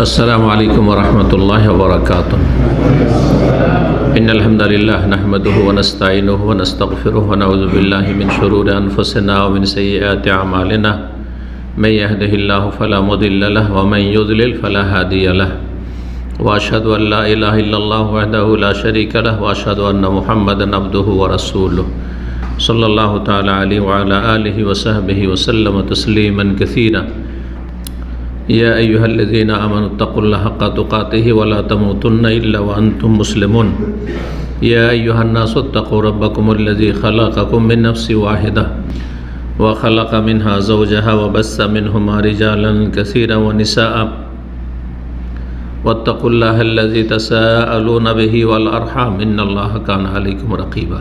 अस्सलामु अलैकुम वरहमतुल्लाहि वबरकातुह। इन्नल हम्दुलिल्लाह नहमदुहु व नस्तईनुहु व नस्तगफिरुहु व नऊज़ु बिल्लाहि मिन शुरूरि अनफुसिना व मिन सय्यिआति अमालिना मन यहदिहिल्लाहु फला मुदिल्ल लहु व मन युद्लिल फला हादिय लहु व अशहदु अन ला इलाहा इल्लल्लाहु वहदहु ला शरीका लहु व अशहदु अन्न मुहम्मदन अब्दुहु व रसूलुहु सल्लल्लाहु तआला अलैहि व अला आलिहि व सहबिहि व सल्लम तस्लीमन कसीरा। या अय्युहल्लज़ीना आमनुत्तक़ुल्लाह हक़्क़ तुक़ातिहि व ला तमूतुन्ना इल्ला व अंतुम मुस्लिमून। या अय्युहन्नासुत्तक़ू रब्बकुमुल्लज़ी ख़लक़कुम मिन नफ्सिन वाहिदा व ख़लक़ मिन्हा ज़ौजहा व बस्स मिन्हुमा रिजालन कसीरन व निसाअ वत्तक़ुल्लाहल्लज़ी तसाअलून बिही वल अरहाम इन्नल्लाहा काना अलैकुम रक़ीबा।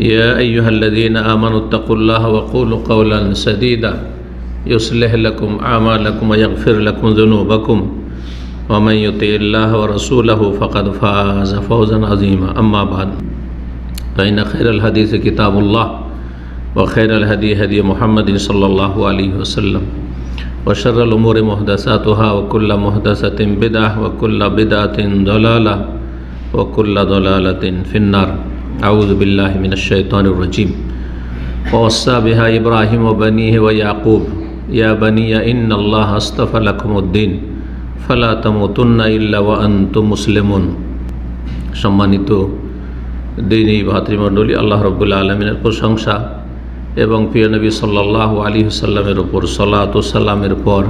या अय्युहल्लज़ीना आमनुत्तक़ुल्लाह व क़ूलू क़ौलन सदीदा युस्लिह लकुम आमालकुम व यग़फिर लकुम ज़ुनूबकुम व मन युतिइल्लाह व रसूलहु फ़क़द फ़ाज़ फ़ौज़न अज़ीमा। अम्मा बाद फ़इन्न खैरल हदीस किताबुल्लाह व खैरल हदी हदी मुहम्मदिन सल्लल्लाहु अलैहि वसल्लम व शर्रल उमूरि मुहदसातुहा व कुल्लु मुहदसतिन बिदअह व कुल्लु बिदअतिन दलालह व कुल्लु दलालतिन फिन्नार। अऊज़ु बिल्लाहि मिनश शैतानिर रजीम। वस्सा बिहा इब्राहीम व बनीहि व याक़ूब या बनिया इन्नल्लाह अस्तफ़ा लकुमुद्दीन फला तमूतुन्ना इल्ला व अंतुम मुस्लिमून। सम्मानित दीनी भातृमंडলী, আল্লাহ রাব্বুল আলামিনের প্রশংসা এবং প্রিয় নবী সাল্লাল্লাহু আলাইহি ওয়াসাল্লামের উপর সালাত ও সালামের পর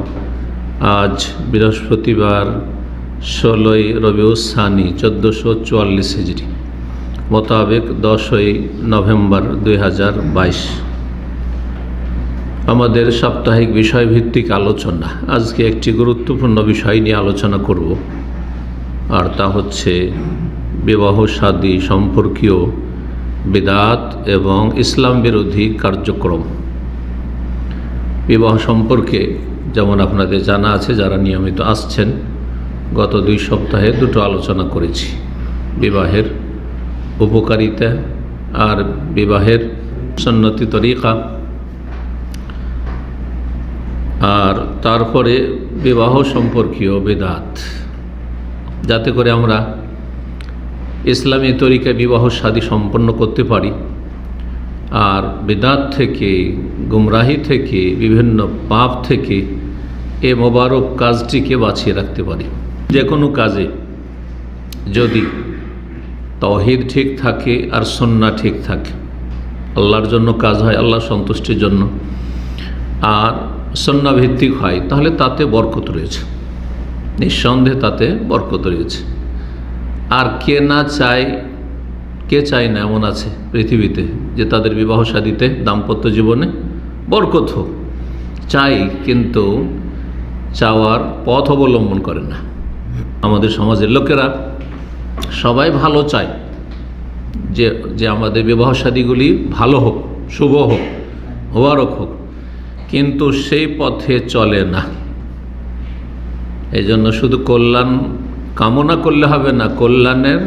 আজ বৃহস্পতিবার 16ই রবিউস সানি 1444 হিজরি মোতাবেক 10ই নভেম্বর 2022 আমাদের সাপ্তাহিক বিষয়ভিত্তিক আলোচনা। আজকে একটি গুরুত্বপূর্ণ বিষয় নিয়ে আলোচনা করব, আর তা হচ্ছে বিবাহ শাদী সম্পর্কীয় বিদআত এবং ইসলাম বিরোধী কার্যক্রম। বিবাহ সম্পর্কে যেমন আপনাদের জানা আছে, যারা নিয়মিত আসছেন, গত 2 সপ্তাহে দুটো আলোচনা করেছি, বিবাহের উপকারিতা আর বিবাহের সুন্নতি তরিকা, আর তারপরে বিবাহ সম্পর্কীয় বিদআত, যাতে করে আমরা ইসলামী তরিকায় বিবাহ শাদী সম্পন্ন করতে পারি আর বিদআত থেকে, গুমরাহি থেকে, বিভিন্ন পাপ থেকে এ মোবারক কাজটিকে বাঁচিয়ে রাখতে পারি। যে কোনো কাজে যদি তাওহীদ ঠিক থাকে আর সুন্নাহ ঠিক থাকে, আল্লাহর জন্য কাজ হয়, আল্লাহর সন্তুষ্টির জন্য, আর সুন্নাহ ভিত্তিক হয়, তাহলে তাতে বরকত রয়েছে, নিঃসন্দেহে তাতে বরকত রয়েছে। আর কে না চায়, কে চায় না এমন আছে পৃথিবীতে যে তাদের বিবাহ শাদীতে, দাম্পত্য জীবনে বরকত হোক? চাই, কিন্তু চাওয়ার পথ অবলম্বন করে না। আমাদের সমাজের লোকেরা সবাই ভালো চায়, যে আমাদের বিবাহ শাদীগুলি ভালো হোক, শুভ হোক, মোবারক হোক, কিন্তু সেই পথে চলে না। এই জন্য শুধু কল্যাণ কামনা করলে হবে না, কল্যাণের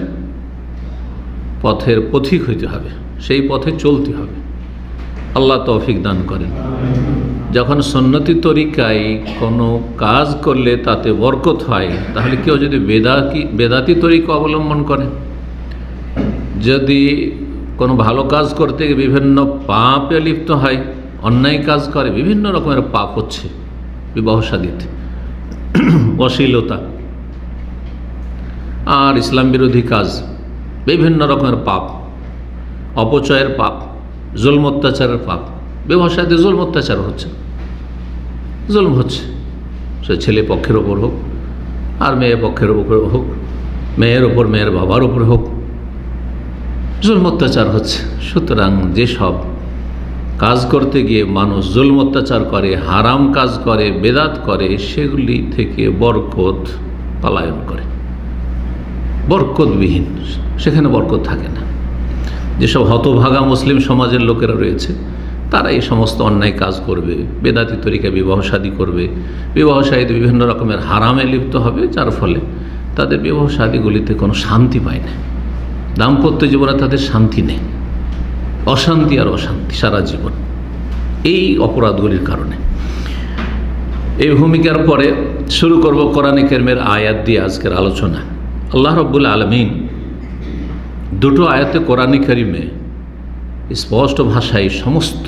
পথের পথিক হইতে হবে, সেই পথে চলতে হবে। আল্লাহ তৌফিক দান করেন। যখন সুন্নতি তরিকায় কোনো কাজ করলে তাতে বরকত হয়, তাহলে কেউ যদি বেদাতি তরিকা অবলম্বন করে, যদি কোনো ভালো কাজ করতে গিয়ে বিভিন্ন পাপে লিপ্ত হয়, অন্যায় কাজ করে, বিভিন্ন রকমের পাপ হচ্ছে বিবাহ শাদীতে, অশ্লীলতা আর ইসলাম বিরোধী কাজ, বিভিন্ন রকমের পাপ, অপচয়ের পাপ, জুলম অত্যাচারের পাপ। বিবাহ শাদীতে জুলম অত্যাচার হচ্ছে, জুলম হচ্ছে, সে ছেলে পক্ষের ওপর হোক আর মেয়ে পক্ষের ওপর হোক, মেয়ের ওপর, মেয়ের বাবার ওপর হোক, জুলম অত্যাচার হচ্ছে। সুতরাং যেসব কাজ করতে গিয়ে মানুষ জুলম অত্যাচার করে, হারাম কাজ করে, বেদাত করে, সেগুলি থেকে বরকত পলায়ন করে, বরকতবিহীন, সেখানে বরকত থাকে না। যেসব হতভাগা মুসলিম সমাজের লোকেরা রয়েছে, তারা এই সমস্ত অন্যায় কাজ করবে, বেদাতি তরিকায় বিবাহ শাদী করবে, বিবাহ শাদীতে বিভিন্ন রকমের হারামে লিপ্ত হবে, যার ফলে তাদের বিবাহ শাদীগুলিতে কোনো শান্তি পায় না, দাম্পত্য জীবনে তাদের শান্তি নেই, অশান্তি আর অশান্তি সারা জীবন, এই অপরাধগুলির কারণে। এই ভূমিকার পরে শুরু করব কোরআনে কারিমের আয়াত দিয়ে আজকের আলোচনা। আল্লাহ রাব্বুল আলামিন দুটো আয়াতে কোরআনে কারিমে স্পষ্ট ভাষায় সমস্ত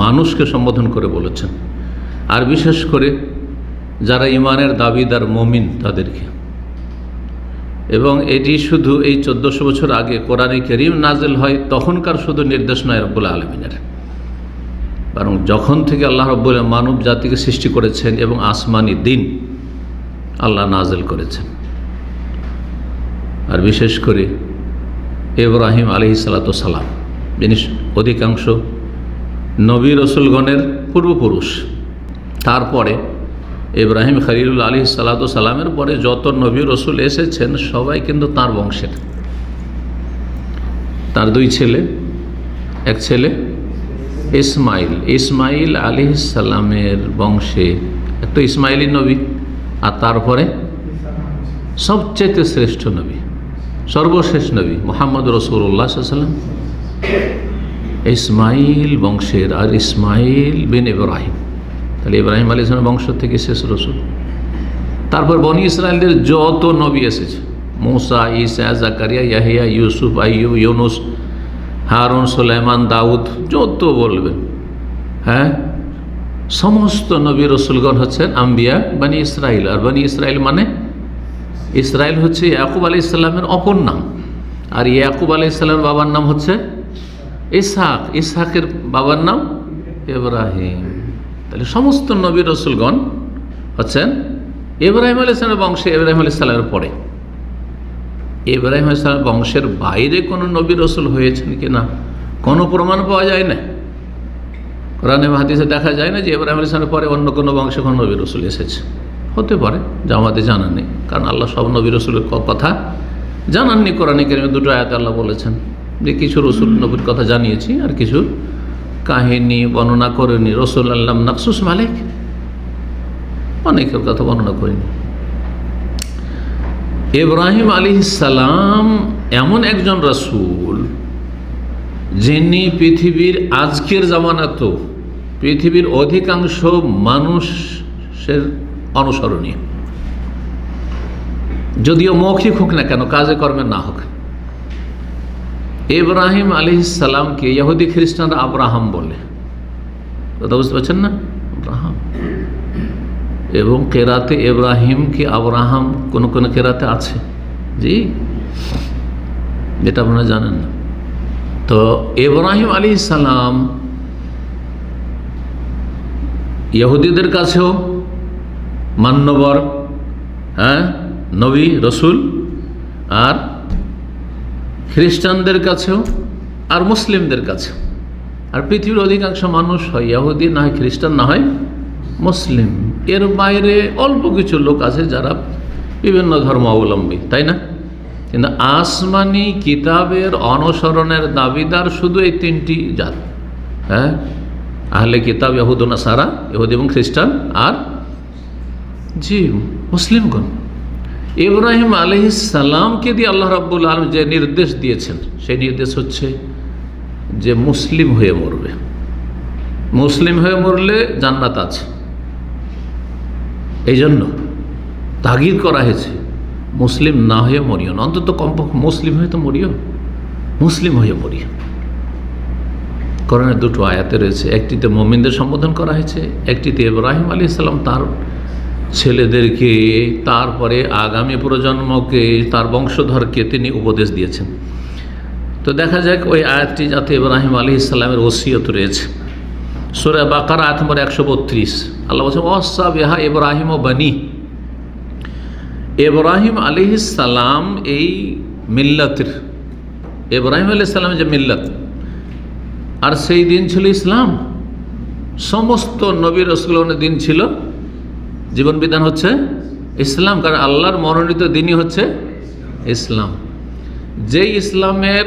মানুষকে সম্বোধন করে বলেছেন, আর বিশেষ করে যারা ইমানের দাবিদার মুমিন তাদেরকে। এবং এটি শুধু এই 1400 বছর আগে কোরআনে কারিম নাজিল হয় তখনকার শুধু নির্দেশ নয় রব্বুল আলামিনের, বরং যখন থেকে আল্লাহ রাব্বুল মানব জাতিকে সৃষ্টি করেছেন এবং আসমানি দিন আল্লাহ নাজিল করেছেন। আর বিশেষ করে ইব্রাহিম আলাইহিসসালাম, যিনি অধিকাংশ নবী রসুলগণের পূর্বপুরুষ। তারপরে ইব্রাহিম খলিলুল আলাইহিসসালামের পরে যত নবী রসুল এসেছেন সবাই কিন্তু তাঁর বংশের। তার দুই ছেলে, এক ছেলে ইসমাইল আলাইহিসসালামের বংশে একটা ইসমাইলি নবী, আর তারপরে সবচেয়ে শ্রেষ্ঠ নবী, সর্বশেষ নবী মুহাম্মদ রাসূলুল্লাহ সাল্লাল্লাহু আলাইহি ওয়াসাল্লাম ইসমাইল বংশের। আর ইসমাইল বিন ইব্রাহিম, তাহলে ইব্রাহিম আলাইহিস সালামের বংশ থেকে শেষ রসুল। তারপর বনি ইসরায়েলদের যত নবী এসেছে, মূসা, ঈসা, জাকারিয়া, ইয়াহিয়া, ইউসুফ, আইয়ুব, ইউনুস, হারুন, সুলাইমান, দাউদ, যত বলবেন, হ্যাঁ, সমস্ত নবী রসুলগণ হচ্ছেন আম্বিয়া বনি ইসরাইল। আর বনি ইসরাইল মানে ইসরাইল হচ্ছে ইয়াকুব আলাইহিস সালামের অপর নাম, আর ইয়াকুব আলাইহিস সালামের বাবার নাম হচ্ছে ইসহাক, ইসহাকের বাবার নাম ইব্রাহিম। তাহলে সমস্ত নবী রসুলগণ হচ্ছেন ইব্রাহিম আলাইহিস সালামের বংশে, ইব্রাহিম আলাইহিস সালামের পরে। ইব্রাহিম আলাইহিস সালামের বংশের বাইরে কোনো নবী রসুল হয়েছেন কি না কোনো প্রমাণ পাওয়া যায় না। কোরআনে হাদিসে দেখা যায় না যে ইব্রাহিম আলাইহিস সালামের পরে অন্য কোনো বংশে কোনো নবী রসুল এসেছে। হতে পারে, যা আমাদের জানা নেই, কারণ আল্লাহ সব নবী রসুলের কথা জানাননি। কোরআনে কারিমে দুটো আয়াতে আল্লাহ বলেছেন যে কিছু রসুল নবীর কথা জানিয়েছি, আর কিছু কাহিনী বর্ণনা করেনি। রসুল আল্লাহ নাকসুস মালিক, অনেকের কথা বর্ণনা করিনি। ইব্রাহিম আলাইহিস সালাম এমন একজন রসুল যিনি পৃথিবীর আজকের জামানাতেও পৃথিবীর অধিকাংশ মানুষের অনুসরণীয়, যদিও মৌখিক হোক না কেন, কাজে কর্মে না হোক। ইব্রাহিম আলাইহিস সালামকে ইহুদি খ্রিস্টানরা আব্রাহাম বলে, কথা বুঝতে পারছেন না? আব্রাহাম, এবং কেরাতে ইব্রাহিমকে আব্রাহাম কোন কোন কেরাতে আছে, জি, যেটা আপনারা জানেন না। তো ইব্রাহিম আলাইহিস সালাম ইহুদিদের কাছেও মান্যবর, হ্যাঁ, নবী রসুল, আর খ্রিস্টানদের কাছেও, আর মুসলিমদের কাছেও। আর পৃথিবীর অধিকাংশ মানুষ হয় ইহুদি, না হয় খ্রিস্টান, না হয় মুসলিম। এর বাইরে অল্প কিছু লোক আছে যারা বিভিন্ন ধর্মাবলম্বী, তাই না? কিন্তু আসমানি কিতাবের অনুসরণের দাবিদার শুধু এই তিনটি জাত, হ্যাঁ, আহলে কিতাব, ইহুদ ও নাসারা, ইহুদি এবং খ্রিস্টান, আর জি মুসলিমগণ। ইব্রাহিম আলাইহিস সালামকে দিয়ে আল্লাহ রাব্বুল আলামিন যে নির্দেশ দিয়েছেন, সেই নির্দেশ হচ্ছে যে মুসলিম হয়ে মরবে। মুসলিম হয়ে মরলে জান্নাত আছে। এই জন্য তাগিদ করা হয়েছে মুসলিম না হয়ে মরিও না, অন্তত কমপক্ষে মুসলিম হয়ে তো মরিও, মুসলিম হয়ে মরিও। কোরআনের দুটো আয়াতে রয়েছে, একটিতে মুমিনদের সম্বোধন করা হয়েছে, একটিতে ইব্রাহিম আলাইহিস সালাম তার ছেলেদেরকে, তারপরে আগামী প্রজন্মকে, তার বংশধরকে তিনি উপদেশ দিয়েছেন। তো দেখা যাক ওই আয়াতটি, যাতে ইব্রাহিম আলাইহিস সালামের ওসিয়ত রয়েছে। সূরা বাকারা আয়াত নম্বর 132, আল্লাহ বলছেন ওয়াসা বিহা ইব্রাহিম ও বানি। ইব্রাহিম আলাইহিস সালাম এই মিল্লাতের, ইব্রাহিম আলাইহিস সালামের যে মিল্লাত, আর সেই দিন ছিল ইসলাম। সমস্ত নবী রাসূলগণের দিন ছিল, জীবন বিধান হচ্ছে ইসলাম, কারণ আল্লাহর মনোনীত দিনই হচ্ছে ইসলাম। যেই ইসলামের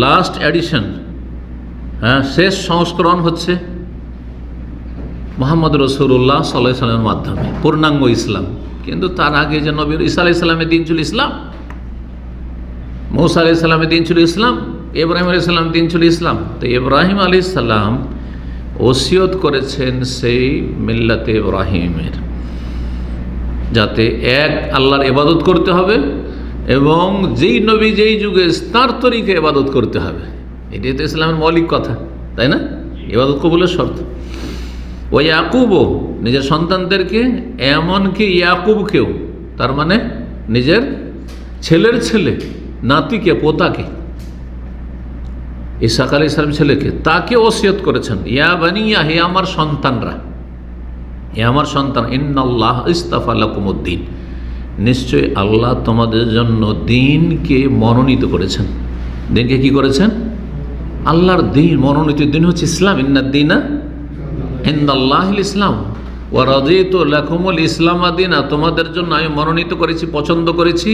লাস্ট এডিশন, হ্যাঁ, শেষ সংস্করণ হচ্ছে মুহাম্মদ রাসূলুল্লাহ সাল্লাল্লাহু আলাইহি ওয়াসাল্লামের মাধ্যমে পূর্ণাঙ্গ ইসলাম। কিন্তু তার আগে যে নবী ঈসা আলাইহিস সালামের দিন ছিল ইসলাম, মূসা আলাইহিস সালামের দিন ছিল ইসলাম, ইব্রাহিম আলাইহিস সালামের দিন ছিল ইসলাম। তো ইব্রাহিম আলাইহিস সালাম ওসিয়ত করেছেন সেই মিল্লাতে ইব্রাহিমের, যাতে এক আল্লাহর ইবাদত করতে হবে এবং যেই নবী যেই যুগে তার তরিকে ইবাদত করতে হবে। এটাই তো ইসলামের মৌলিক কথা, তাই না? ইবাদত কবুলের শর্ত। ও ইয়াকুবও, নিজের সন্তানদেরকে, এমনকি ইয়াকুবকেও, তার মানে নিজের ছেলের ছেলে, নাতিকে, পোতাকে, ইসাক আলাইহিস সালাম ছেলেকে, তাকে ওসিয়ত করেছেন, ইয়া বানিয়া, হে আমার সন্তানরা, হে আমার সন্তান, ইন্নাল্লাহ ইস্তাফা লাকুমুদ্দিন, নিশ্চয়ই আল্লাহ তোমাদের জন্য দিনকে মনোনীত করেছেন। দিনকে কি করেছেন? আল্লাহর দিন, মনোনীত দিন হচ্ছে ইসলাম। ইন্নাদ-দীনা ইনদাল্লাহিল ইসলাম ওয়া রাদিতু লাকুমুল ইসলাম দীনা, তোমাদের জন্য আমি মনোনীত করেছি, পছন্দ করেছি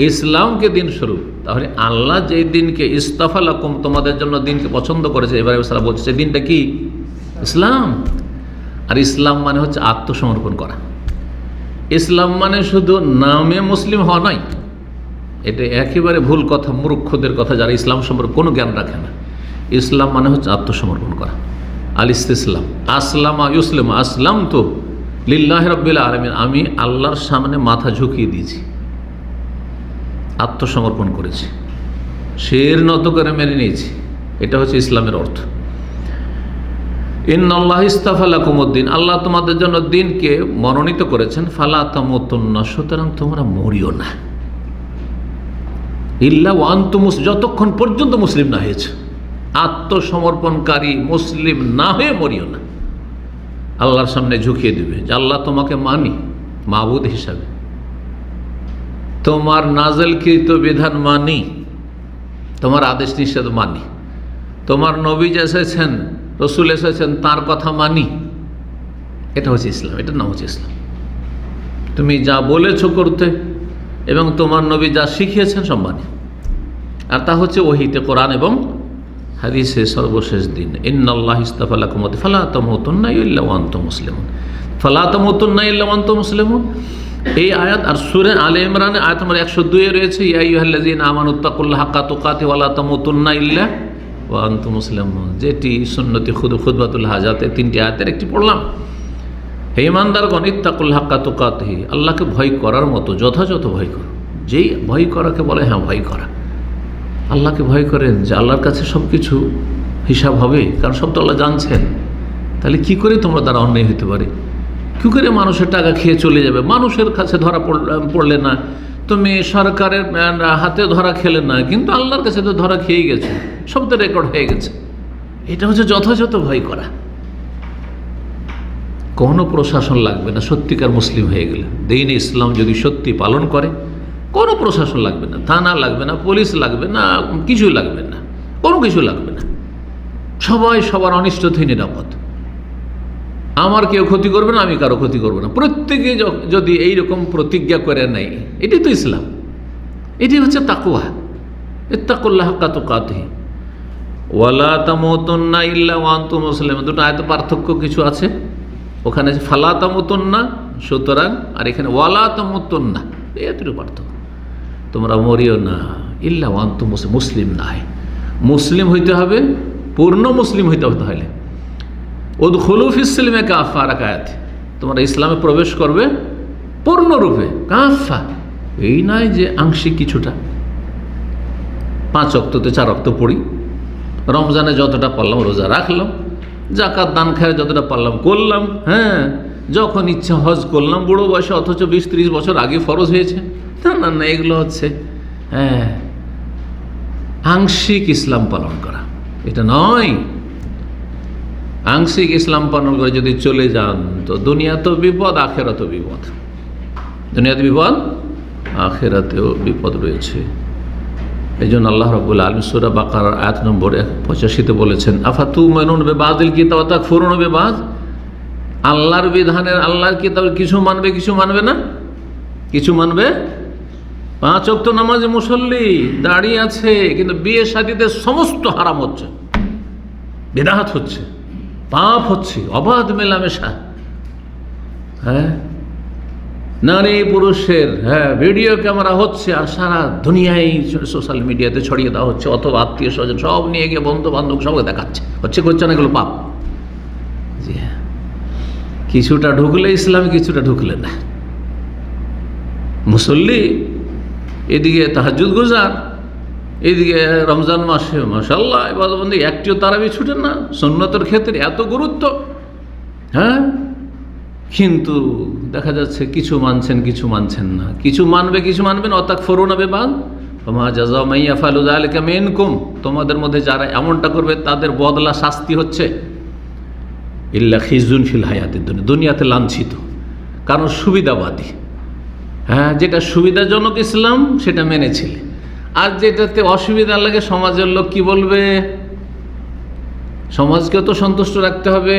ইসলামকে দিন স্বরূপ। তাহলে আল্লাহ যেই দিনকে ইস্তাফা লাকুম, তোমাদের জন্য দিনকে পছন্দ করেছে, ইব্রাহিম সাল্লাল্লাহু বলছে সেই দিনটা কি? ইসলাম। আর ইসলাম মানে হচ্ছে আত্মসমর্পণ করা। ইসলাম মানে শুধু নামে মুসলিম হওয়া নয়, এটা একেবারে ভুল কথা, মূর্খদের কথা, যারা ইসলাম সম্পর্কে কোনো জ্ঞান রাখে না। ইসলাম মানে হচ্ছে আত্মসমর্পণ করা। আল ইসতিসলাম, আসলামা ইউসলিম, আসলাম তো লিল্লাহি রাব্বিল আলামিন, আমি আল্লাহর সামনে মাথা ঝুঁকিয়ে দিয়েছি, আত্মসমর্পণ করেছি, শির নত করে মেনে নিয়েছি। এটা হচ্ছে ইসলামের অর্থ। ইন্নাল্লাহ ইস্তাফা লাকুমুদ্দিন, আল্লাহ তোমাদের জন্য দিনকে মনোনীত করেছেন। ফালা তামুতুন্না, সুতরাং তোমরা মরিও না, ইল্লা ওয়া আনতুম, যতক্ষণ পর্যন্ত মুসলিম না হয়েছে। আত্মসমর্পণকারী মুসলিম না হয়ে মরিও না। আল্লাহর সামনে ঝুঁকিয়ে দিবে যে আল্লাহ তোমাকে মানি মাবুদ হিসাবে, তোমার নাজেলকৃত বিধান মানি, তোমার আদেশ নিষেধ মানি, তোমার নবী এসেছেন, রসুল এসেছেন, তার কথা মানি। এটা হচ্ছে ইসলাম, এটার নাম হচ্ছে ইসলাম। তুমি যা বলেছ করতে এবং তোমার নবী যা শিখিয়েছেন সব মানি। আর তা হচ্ছে ওহীতে, কোরআন এবং হাদিসে সর্বশেষ দিন। ইন্নাল্লাহ ইস্তাফা লাকুম ফালা তামুতুন্না ইল্লা ওয়া আনতুম মুসলিমুন, ফালা তামুতুন্না ইল্লা ওয়া আনতুম মুসলিমুন। এই আয়াত আর সূরা আলে ইমরানে আয়াত নম্বর 102 এ রয়েছে, ইয়া আইয়ুহাল্লাযীনা আমানুত্তাকুল্লাহা হাক্কা তুকাতিহি ওয়া লা তামুতুন্না ইল্লা ওয়া আনতুম মুসলিমুন, যেটি সুন্নতি খুতবাতুল হাজাতে 3টি আয়াতের একটি পড়লাম। হে ঈমানদারগণ, ইত্তাকুল হাক্কা তুকাতিহি, আল্লাহকে ভয় করার মতো যথাযথ ভয় করো। যেই ভয় করাকে বলে হ্যাঁ ভয় করা, আল্লাহকে ভয় করেন যে আল্লাহর কাছে সব কিছু হিসাব হবে, কারণ সব তো আল্লাহ জানছেন। তাহলে কি করে তোমরা দ্বারা অন্যায় হতে পারে? কী করে মানুষের টাকা খেয়ে চলে যাবে? মানুষের কাছে ধরা পড়লে না, তুমি সরকারের হাতে ধরা খেলে না, কিন্তু আল্লাহর কাছে তো ধরা খেয়ে গেছে, সব তো রেকর্ড হয়ে গেছে। এটা হচ্ছে যথাযথ ভয় করা। কোনো প্রশাসন লাগবে না সত্যিকার মুসলিম হয়ে গেলে। দ্বীন ইসলাম যদি সত্যি পালন করে, কোনো প্রশাসন লাগবে না, থানা লাগবে না, পুলিশ লাগবে না, কিছু লাগবে না, কোনো কিছু লাগবে না। সবাই সবার অনিষ্ট থেকে নিরাপদ। আমার কেউ ক্ষতি করবে না, আমি কারো ক্ষতি করবো না। প্রত্যেকে যদি এইরকম প্রতিজ্ঞা করে নেয়, এটাই তো ইসলাম, এটাই হচ্ছে তাকওয়া। ইত্তাকুল্লাহ হাক্কা তুকাতিহি ওয়ালা তামুতুন্না ইল্লা ওয়া আনতুম মুসলিমুন। দুটো আয়াতে পার্থক্য কিছু আছে। ওখানে ফালা তামুতুন্না, সুতরাং, আর এখানে ওয়ালা তামুতুন্না, এতটুকু পার্থক্য। তোমরা মরিও না ইল্লা ওয়া আনতুম মুসলিম, মুসলিম না হয়, মুসলিম হইতে হবে, পূর্ণ মুসলিম হইতে হলে। উদখুলু ফিস-সিলমি কাফা, আয়াতে তোমরা ইসলামে প্রবেশ করবে পূর্ণরূপে, কাফা। এই নয় যে আংশিক কিছুটা। 5 ওয়াক্ততে 4 ওয়াক্ত পড়ি, রমজানে যতটা পারলাম রোজা রাখলাম, যাকাত দান খায় যতটা পারলাম করলাম, হ্যাঁ, যখন ইচ্ছা হজ করলাম বুড়ো বয়সে, অথচ 20-30 বছর আগে ফরজ হয়েছে। না না, এগুলো হচ্ছে আংশিক ইসলাম পালন করা, এটা নয়। আংশিক ইসলাম পালন করে যদি চলে যান তো দুনিয়া তো বিপদ, আখেরাতেও বিপদ। দুনিয়াতে বিপদ, আখেরাতেও বিপদ রয়েছে। এই জন্য আল্লাহ রাব্বুল আলামিন সূরা বাকারার আয়াত নম্বর 85-তে বলেছেন, আফাতুমিনুনা বিবাদিল কিতাব ওয়া তাকফুরুনা বিবাদ। আল্লাহর বিধানের, আল্লাহর কিতাবের কিছু মানবে, কিছু মানবে না, কিছু মানবে। 5 ওয়াক্ত নামাজে মুসল্লি দাঁড়িয়ে আছে, কিন্তু বিয়ে শাদীতে সমস্ত হারাম হচ্ছে, বিদআত হচ্ছে, পাপ হচ্ছে, অবাধ মেলামেশা, হ্যাঁ, নারী পুরুষের ভিডিও ক্যামেরা হচ্ছে, আর সারা দুনিয়ায় সোশ্যাল মিডিয়াতে ছড়িয়ে দেওয়া হচ্ছে, অথবা আত্মীয় স্বজন সব নিয়ে গিয়ে বন্ধু বান্ধব সবকে দেখাচ্ছে, হচ্ছে করছে না, এগুলো পাপ। কিছুটা ঢুকলে ইসলাম, কিছুটা ঢুকলে না। মুসল্লি এদিকে তাহাজ্জুদ গুজার, এইদিকে রমজান মাসে মাশাআল্লাহ ইবাদতবন্দি, একটিও তারাবি ছুটে না। সুন্নতের ক্ষেত্রে এত গুরুত্ব, হ্যাঁ, কিন্তু দেখা যাচ্ছে কিছু মানছেন, কিছু মানছেন না। কিছু মানবে, কিছু মানবেন। অতাকফুরুনা বিবাদ ওমা জাযাউ মান ইয়াফআলু যালিকা মিনকুম, তোমাদের মধ্যে যারা এমনটা করবে তাদের বদলা শাস্তি হচ্ছে ইল্লা খিজুন ফিল হায়াতিদ দুনিয়া, দুনিয়াতে লাঞ্ছিত। কারণ সুবিধাবাদী, হ্যাঁ, যেটা সুবিধাজনক ইসলাম সেটা মেনেছিলে, আর যেটাতে অসুবিধা লাগে সমাজের লোক কি বলবে, সমাজকেও তো সন্তুষ্ট রাখতে হবে।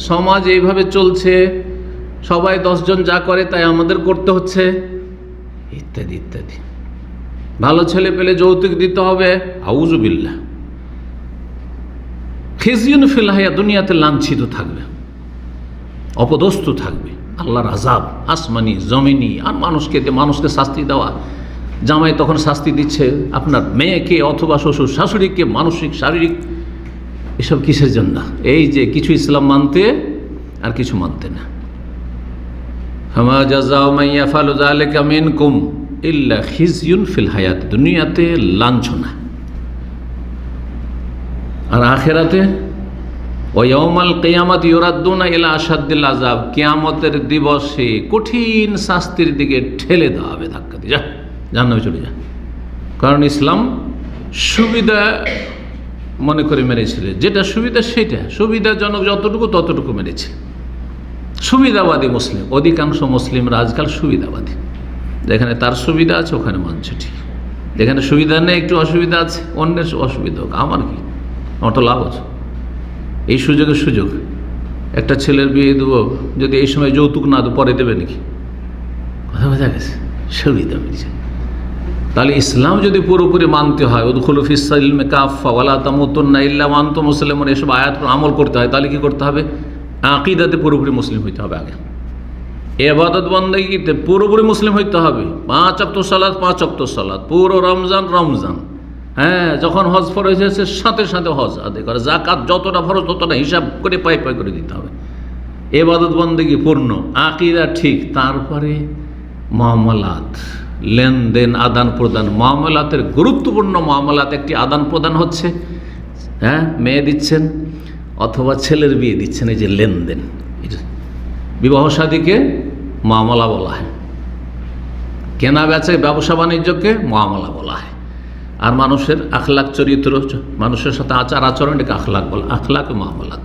সমাজ এইভাবে চলছে, সবাই 10 জন যা করে তাই আমাদের করতে হচ্ছে, ইত্যাদি ইত্যাদি। ভালো ছেলে পেলে যৌতুক দিতে হবে, আউযুবিল্লাহ। খিজিয়ুন ফিল হায়া, দুনিয়াতে লাঞ্ছিত থাকবে, অপদস্থ থাকবে। আল্লাহর আযাব আসমানি জমিনি, আর মানুষকে শাস্তি দেওয়া। জামাই তখন শাস্তি দিচ্ছে আপনার মেয়েকে অথবা শ্বশুর শাশুড়িকে, মানসিক শারীরিক, এসব কিসের জন্য? এই যে কিছু ইসলাম মানতে আর কিছু মানতে না। ফামা জাযাউ মান ইয়াফআলু যালিকা মিনকুম ইল্লা খিজয়ুন ফিল হায়াত, দুনিয়াতে লাঞ্ছনা, আর আখিরাতে ওয়া ইয়াউমাল কিয়ামাতি ইউরাদ্দুনা ইলা আশাদ্দিল আযাব, কিয়ামতের দিবসে কঠিন শাস্তির দিকে ঠেলে দেওয়া হবে, ধাক্কা দিয়ে, যা জাহান্নামে চলে যা। কারণ ইসলাম সুবিধা মনে করে মেনেছিল, যেটা সুবিধা সেটা, সুবিধাজনক যতটুকু ততটুকু মেনেছে। সুবিধাবাদী মুসলিম, অধিকাংশ মুসলিমরা আজকাল সুবিধাবাদী। যেখানে তার সুবিধা আছে ওখানে মানছে ঠিক, যেখানে সুবিধা নেই, একটু অসুবিধা আছে, অন্যের অসুবিধা হোক, আমার কি, আমার তো লাভ আছে। এই সুযোগের সুযোগ, একটা ছেলের বিয়ে দেবো, যদি এই সময় যৌতুক না দেবো পরে দেবে নাকি? কথা বোঝা গেছে, সুবিধা মিলছে। তাহলে ইসলাম যদি পুরোপুরি মানতে হয়, উদখুলু ফিস সিলমি কাফা ওয়ালা তামুতুন্না ইল্লা ওয়া আনতুম মুসলিমুন, এসব আয়াত আমল করতে হয়, তাহলে কি করতে হবে? আকীদাতে পুরোপুরি মুসলিম হইতে হবে আগে, ইবাদত বন্দেগীতে পুরোপুরি মুসলিম হইতে হবে। 5 ওয়াক্ত সালাত 5 ওয়াক্ত সালাত, পুরো রমজান রমজান, হ্যাঁ, যখন হজ ফরজ হয়েছে সাথে সাথে হজ আদায় করে, জাকাত যতটা ফরজ ততটা হিসাব করে পাই পাই করে দিতে হবে। ইবাদত বন্দেগী পূর্ণ, আকীদা ঠিক, তারপরে মুআমালাত, লেনদেন, আদান প্রদান। মুআমালাতের গুরুত্বপূর্ণ মুআমালাত একটি আদান প্রদান হচ্ছে, হ্যাঁ, মেয়ে দিচ্ছেন অথবা ছেলের বিয়ে দিচ্ছেন, এই যে লেনদেন, বিবাহ শাদীকে মুআমালা বলা হয়, কেনা বেচা ব্যবসা বাণিজ্যকে মুআমালা বলা হয়। আর মানুষের আখলাক চরিত্র, মানুষের সাথে আচার আচরণ, এটাকে আখলাক বলা, আখলাক মুআমালাত।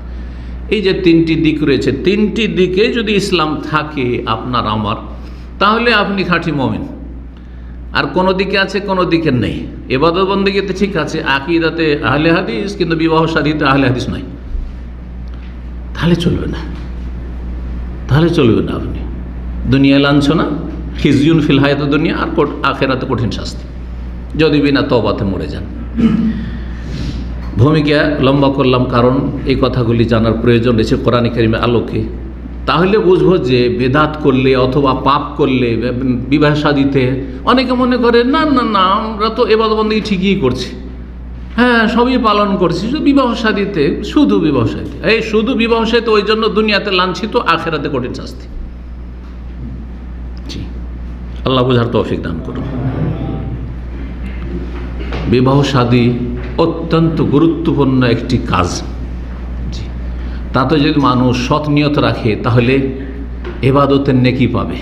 এই যে 3টি দিক রয়েছে, 3টি দিকে যদি ইসলাম থাকে আপনার আমার, তাহলে আপনি খাঁটি মুমিন। আর কোনো দিকে আছে, কোনো দিকে নেই। ইবাদত বন্দেগীতে ঠিক আছে, আকীদাতে আহলে হাদিস, কিন্তু বিবাহ শাদীতে আহলে হাদিস নাই, তাহলে চলবে না, তাহলে চলবে না। আপনি দুনিয়ায় লাঞ্ছনা, খিজয়ুন ফিল হায়াত দুনিয়া, আর আখিরাতে কঠিন শাস্তি, যদি বিনা তওবাতে মরে যান। ভূমিকা লম্বা করলাম, কারণ এই কথাগুলি জানার প্রয়োজন রয়েছে কোরআন কারীমের আলোকে। তাহলে বুঝবো যে বেদাত করলে অথবা পাপ করলে, বিবাহ শাদীতে অনেকে মনে করে না না না, আমরা তো ইবাদত বন্দেগী ঠিকই করছি, হ্যাঁ, সবই পালন করছি, শুধু বিবাহ শাদীতে, শুধু বিবাহ শাদী, এই শুধু বিবাহ শাদীতে, ওই জন্য দুনিয়াতে লাঞ্ছিত, আখিরাতে কঠিন শাস্তি। জি, আল্লাহ বুঝার তৌফিক দান করুন। বিবাহ শাদী অত্যন্ত গুরুত্বপূর্ণ একটি কাজ। জি, তাতে যদি মানুষ সৎ নিয়ত রাখে তাহলে ইবাদতের নেকি পাবে।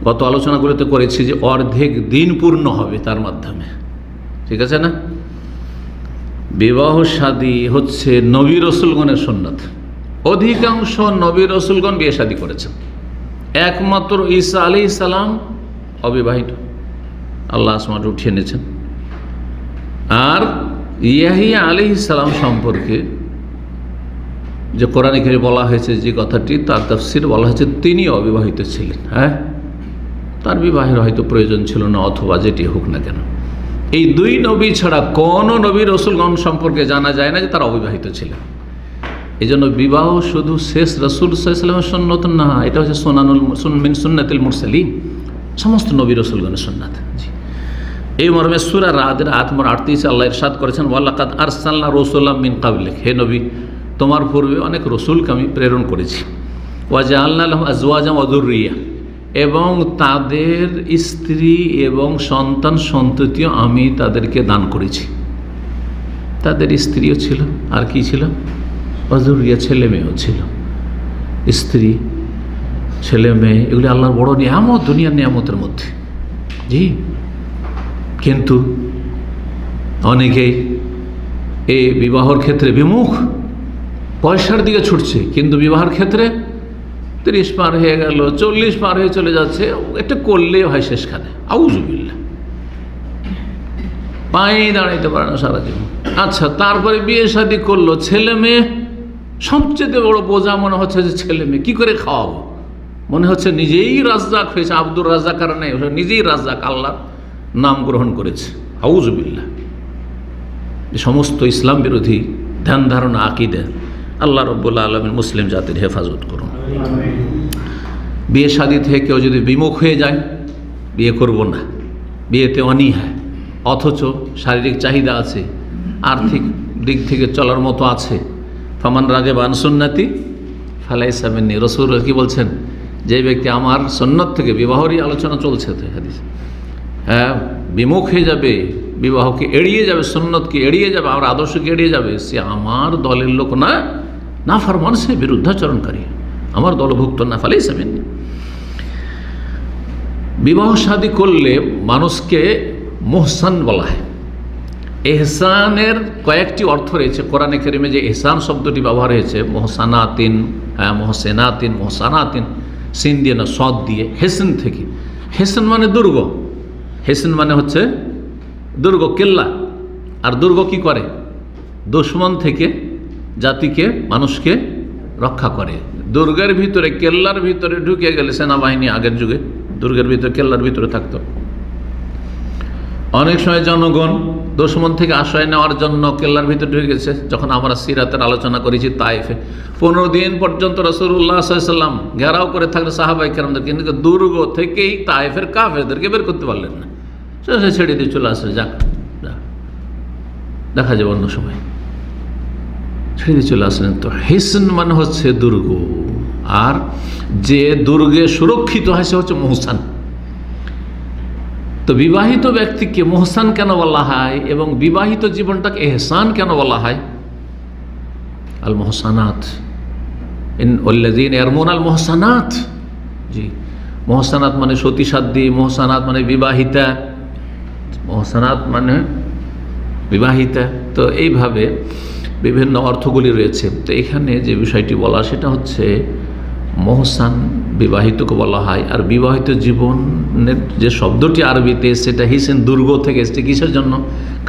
গত আলোচনাগুলোতে করেছি যে অর্ধেক দিন পূর্ণ হবে তার মাধ্যমে, ঠিক আছে না? বিবাহ শাদী হচ্ছে নবী রসুলগণের সুন্নাত। অধিকাংশ নবী রসুলগণ বিয়ে শাদী করেছেন, একমাত্র ঈসা আলাইহিস সালাম অবিবাহিত, আল্লাহ আসমানে উঠিয়ে এনেছেন। আর ইয়াহিয়া আলাইহিস সালাম সম্পর্কে যে কোরআনে কারিমে বলা হয়েছে যে কথাটি, তার তাফসীরে বলা হয়েছে তিনি অবিবাহিত ছিলেন। হ্যাঁ, তার বিবাহের হয়তো প্রয়োজন ছিল না, অথবা যেটি হোক না কেন, এই 2 নবী ছাড়া কোনো নবী রসুলগণ সম্পর্কে জানা যায় না যে তারা অবিবাহিত ছিলেন। এই জন্য বিবাহ শুধু শেষ রসুল সাল্লাল্লাহু আলাইহি ওয়াসাল্লামের সুন্নত না, এটা হচ্ছে সুন্নাতুল মুরসালিন, সমস্ত নবী রসুলগণের সুন্নাত। জি, এই মর্মে সূরা রাদের আয়াত নম্বর 38 আল্লাহ ইরশাদ করেছেন, ওয়ালাকাদ আরসালনা রাসূলাম মিন ক্বাবলিক, হে নবী, তোমার পূর্বে অনেক রসুলকে আমি প্রেরণ করেছি। ওয়াজআলনা লাহুম আজওয়াজান ওয়া যুররিয়া, এবং তাদের স্ত্রী এবং সন্তান সন্ততিও আমি তাদেরকে দান করেছি। তাদের স্ত্রীও ছিল, আর কি ছিল, ওয়া যুররিয়া, ছেলে মেয়েও ছিল। স্ত্রী, ছেলে মেয়ে, এগুলি আল্লাহর বড় নিয়ামত, দুনিয়ার নিয়ামতের মধ্যে। জি, কিন্তু অনেকেই এই বিবাহর ক্ষেত্রে বিমুখ, পয়সার দিকে ছুটছে, কিন্তু বিবাহের ক্ষেত্রে 30 পার হয়ে গেল, 40 পার হয়ে চলে যাচ্ছে, এটা করলেই হয় শেষখানে। আউযুবিল্লাহ, পায়ে দাঁড়াইতে পারে না সারা জীবন। আচ্ছা, তারপরে বিয়ে শাদী করলো, ছেলে মেয়ে, সবচেয়ে বড় বোঝা মনে হচ্ছে যে ছেলে মেয়ে কী করে খাওয়াবো। মনে হচ্ছে নিজেই রাজ্জাক হয়েছে, আব্দুর রাজ্জাক আর নেই, নিজেই রাজ্জাক, আল্লাহ নাম গ্রহণ করেছে। আউযুবিল্লাহ, সমস্ত ইসলাম বিরোধী ধ্যান ধারণা, আকীদা, আল্লাহ রাব্বুল আলামিন মুসলিম জাতির হেফাজত করুন। বিয়ে শাদী থেকে কেউ যদি বিমুখ হয়ে যায়, বিয়ে করব না, বিয়েতে অনীহা, অথচ শারীরিক চাহিদা আছে, আর্থিক দিক থেকে চলার মতো আছে, ফামান রাগিবা আন সুন্নতি ফালাইসা মিন্নি, রাসূল কি বলছেন, যে ব্যক্তি আমার সুন্নত থেকে, বিবাহেরই আলোচনা চলছে তো হাদিস, হ্যাঁ, বিমুখ হয়ে যাবে, বিবাহকে এড়িয়ে যাবে, সুন্নতকে এড়িয়ে যাবে, আমার আদর্শকে এড়িয়ে যাবে, সে আমার দলের লোক না, না ফরমান, সে বিরুদ্ধাচরণকারী, আমার দলভুক্ত না, ফালাইসা মিন্নি। বিবাহ শাদী করলে মানুষকে মুহসান বলা হয়। এহসানের কয়েকটি অর্থ রয়েছে কোরআনে কারিমে, যে এহসান শব্দটি ব্যবহার হয়েছে, মোহসানাতিন, হ্যাঁ, মোহসেনাতিন, মোহসানাতিন, সিন দিয়ে না, সদ দিয়ে, হেসেন থেকে। হেসেন মানে দুর্গ, হেসেন মানে হচ্ছে দুর্গ, কেল্লা। আর দুর্গ কি করে, দুশমন থেকে জাতিকে, মানুষকে রক্ষা করে। দুর্গের ভিতরে, কেল্লার ভিতরে ঢুকে গেলে সেনাবাহিনী আগের যুগে দুর্গের ভিতরে, কেল্লার ভিতরে থাকতো। অনেক সময় জনগণ দুশমন থেকে আশ্রয় নেওয়ার জন্য কেল্লার ভিতরে ঢুকে গেছে। যখন আমরা সিরাতের আলোচনা করেছি, তাইফে 15 দিন পর্যন্ত রাসূলুল্লাহ সাল্লাল্লাহু আলাইহি ওয়াসাল্লাম ঘেরাও করে থাকলে সাহাবায়ে কেরামদের, কিন্তু দুর্গ থেকেই তাইফের কাফেরদেরকে বের করতে পারলেন না, সে ছেড়ে দিয়ে চলে আসে, যাক দেখা যাবে অন্য সময়, ছেড়ে দিয়ে চলে আসলেন। তো হিসন মানে হচ্ছে দুর্গ, আর যে দুর্গে সুরক্ষিত হয় সে হচ্ছে মুহসান। তো বিবাহিত ব্যক্তিকে মুহসান কেন বলা হয় এবং বিবাহিত জীবনটাকে এহসান কেন বলা হয়? আল মুহসানাত, ইন্নাল্লাযীনা ইয়ারমুনাল মুহসানাত। জি, মুহসানাত মানে সতী সাধ্বী, মুহসানাত মানে বিবাহিতা, মুহসানাত মানে বিবাহিতা। তো এইভাবে বিভিন্ন অর্থগুলি রয়েছে। তো এখানে যে বিষয়টি বলা সেটা হচ্ছে মোহসান বিবাহিতকে বলা হয়। আর বিবাহিত জীবনের যে শব্দটি আরবিতে, সেটা হিসেন দুর্গ থেকে এসছে। কিসের জন্য?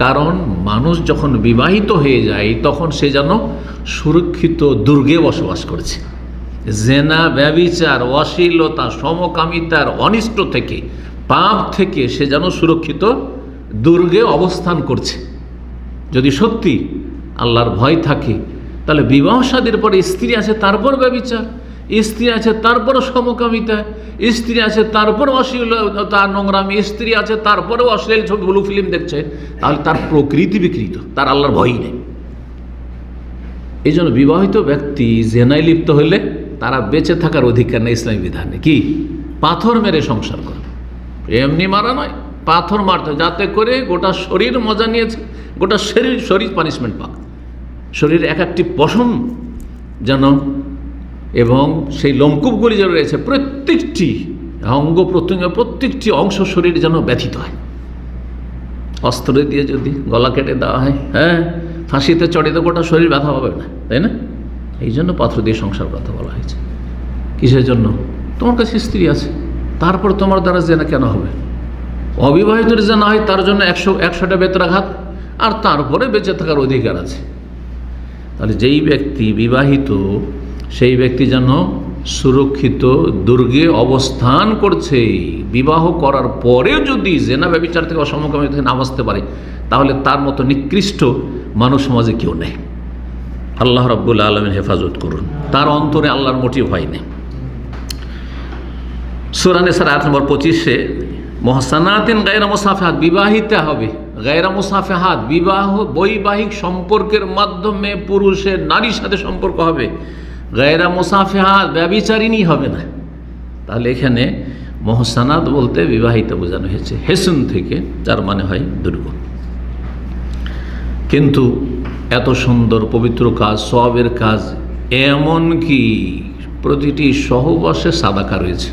কারণ মানুষ যখন বিবাহিত হয়ে যায় তখন সে যেন সুরক্ষিত দুর্গে বসবাস করছে। জেনা, ব্যভিচার, অশ্লীলতা, সমকামিতার অনিষ্ট থেকে, পাপ থেকে সে যেন সুরক্ষিত দুর্গে অবস্থান করছে। যদি সত্যি আল্লাহর ভয় থাকে, তাহলে বিবাহ শাদীর পরে স্ত্রী আছে, তারপর ব্যভিচার, স্ত্রী আছে তারপর সমকামিতা, স্ত্রী আছে তারপর অশ্লীলতা, নোংরামি, স্ত্রী আছে তারপরেও অশ্লীল ছবি, ব্লু ফিল্ম দেখছে, তাহলে তার প্রকৃতি বিকৃত, তার আল্লাহর ভয়ই নেই। এই জন্য বিবাহিত ব্যক্তি জেনায় লিপ্ত হলে তারা বেঁচে থাকার অধিকার নেই ইসলামী বিধানে। কি? পাথর মেরে সংসার করে। এমনি মারা নয়, পাথর মারতে, যাতে করে গোটা শরীর মজা নিয়েছে, গোটা শরীর পানিশমেন্ট পাক, শরীর এক একটি পশম যেন, এবং সেই লোমকূপগুলি যেন রয়েছে, প্রত্যেকটি অঙ্গ প্রত্যঙ্গ, প্রত্যেকটি অংশ শরীর যেন ব্যথিত হয়। অস্ত্র দিয়ে যদি গলা কেটে দেওয়া হয়, হ্যাঁ, ফাঁসিতে চড়িয়ে গোটা শরীর ব্যথা হবে না, তাই না? এই জন্য পাথর দিয়ে সংসার কথা বলা হয়েছে। কিসের জন্য? তোমার কাছে স্ত্রী আছে, তারপর তোমার দ্বারা জেনা কেন হবে? অবিবাহিত জেনা হয়, তার জন্য 100টা বেত্রাঘাত, আর তারপরে বেঁচে থাকার অধিকার আছে। তাহলে যেই ব্যক্তি বিবাহিত, সেই ব্যক্তি যেন সুরক্ষিত দুর্গে অবস্থান করছে। বিবাহ করার পরেও যদি জেনা, ব্যভিচার থেকে, অসমকামী থেকে না বাঁচতে পারে, তাহলে তার মতো নিকৃষ্ট মানুষ সমাজে কেউ নেই। আল্লাহ রাব্বুল আলামিন হেফাজত করুন। তার অন্তরে আল্লাহর মোটিভ হয় না। সূরা নিসার আয়াত নম্বর 25-এ মুহসানাতিন গায়রা মুসাফিহাত, বিবাহিতা হবে, গায়রা মুসাফিহাত, বিবাহ বৈবাহিক সম্পর্কের মাধ্যমে পুরুষের নারীর সাথে সম্পর্ক হবে, গায়রা মুসাফিহাত, ব্যভিচারিণী হবে না। তাহলে এখানে মুহসানাত বলতে বিবাহিত বোঝানো হয়েছে, হেসন থেকে, যার মানে হয় দুর্গুণ। কিন্তু এত সুন্দর পবিত্র কাজ, সওয়াবের কাজ, এমন কি প্রতিটি সহবাসে সাদাকা রয়েছে।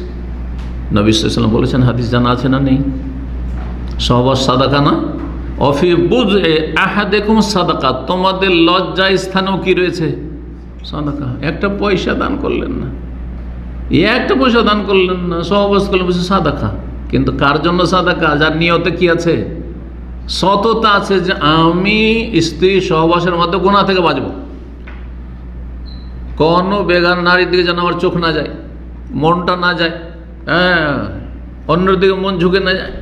নবী সাল্লাল্লাহু আলাইহি ওয়াসাল্লাম বলেছেন, হাদিস জানা আছে না নেই? সহবাস সাদাকা না? অফি বুজ আহাদেকুম সাদাকা, তোমাদের লজ্জা স্থানেও কি রয়েছে? সাদাকা। একটা পয়সা দান করলেন না, একটা পয়সা দান করলেন না, সহবাস করলেন, বলছে সাদাকা। কিন্তু কার জন্য সাদাকা? যার নিয়তে কি আছে? সততা আছে, যে আমি স্ত্রী সহবাসের মধ্যে গুনাহ থেকে বাঁচব, কোনো বেগান নারীর দিকে যেন আমার চোখ না যায়, মনটা না যায়, হ্যাঁ, অন্যের দিকে মন ঝুঁকে না যায়,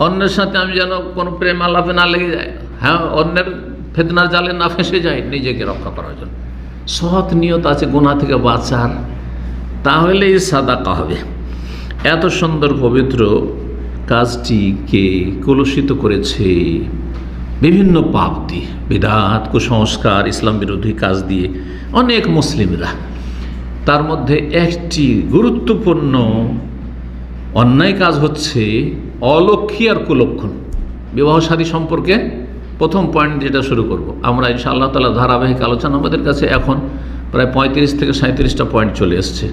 অন্যের সাথে আমি যেন কোনো প্রেম আলাপে না লেগে যায়, হ্যাঁ, অন্যের ফিতনার জালে না ফেঁসে যায়, নিজেকে রক্ষা করার জন্য সৎ নিয়ত আছে গুনাহ থেকে বাঁচার, তাহলেই সাদাকা হবে। এত সুন্দর পবিত্র কাজটিকে কলুষিত করেছে বিভিন্ন পাপ দিয়ে, বিদআত, কুসংস্কার, ইসলাম বিরোধী কাজ দিয়ে অনেক মুসলিমরা। তার মধ্যে একটি গুরুত্বপূর্ণ অন্যায় কাজ হচ্ছে অলক্ষী আর কুলক্ষণ। বিবাহ শাদী সম্পর্কে প্রথম পয়েন্ট যেটা শুরু করব আমরা, ইনশাআল্লাহ তাআলা ধারাবাহিক আলোচনা, আমাদের কাছে এখন প্রায় 35 থেকে 37টা পয়েন্ট চলে এসছে।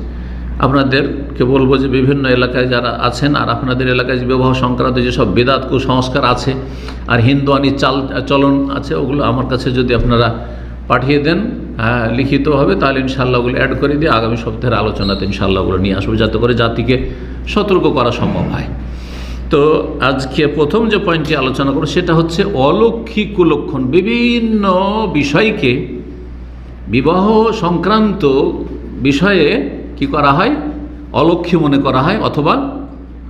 আপনাদেরকে বলবো যে বিভিন্ন এলাকায় যারা আছেন আর আপনাদের এলাকায় যে বিবাহ সংক্রান্ত যেসব বেদাত কুসংস্কার আছে আর হিন্দুয়ানি চলন আছে, ওগুলো আমার কাছে যদি আপনারা পাঠিয়ে দেন লিখিতভাবে, তাহলে ইনশাআল্লাহ ওগুলো অ্যাড করে দিয়ে আগামী সপ্তাহের আলোচনাতে ইনশাআল্লাহ ওগুলো নিয়ে আসবো, যাতে করে জাতিকে সতর্ক করা সম্ভব হয়। তো আজকে প্রথম যে পয়েন্টটি আলোচনা করব সেটা হচ্ছে অলক্ষী কুলক্ষণ। বিভিন্ন বিষয়কে বিবাহ সংক্রান্ত বিষয়ে কি করা হয়? অলক্ষী মনে করা হয়, অথবা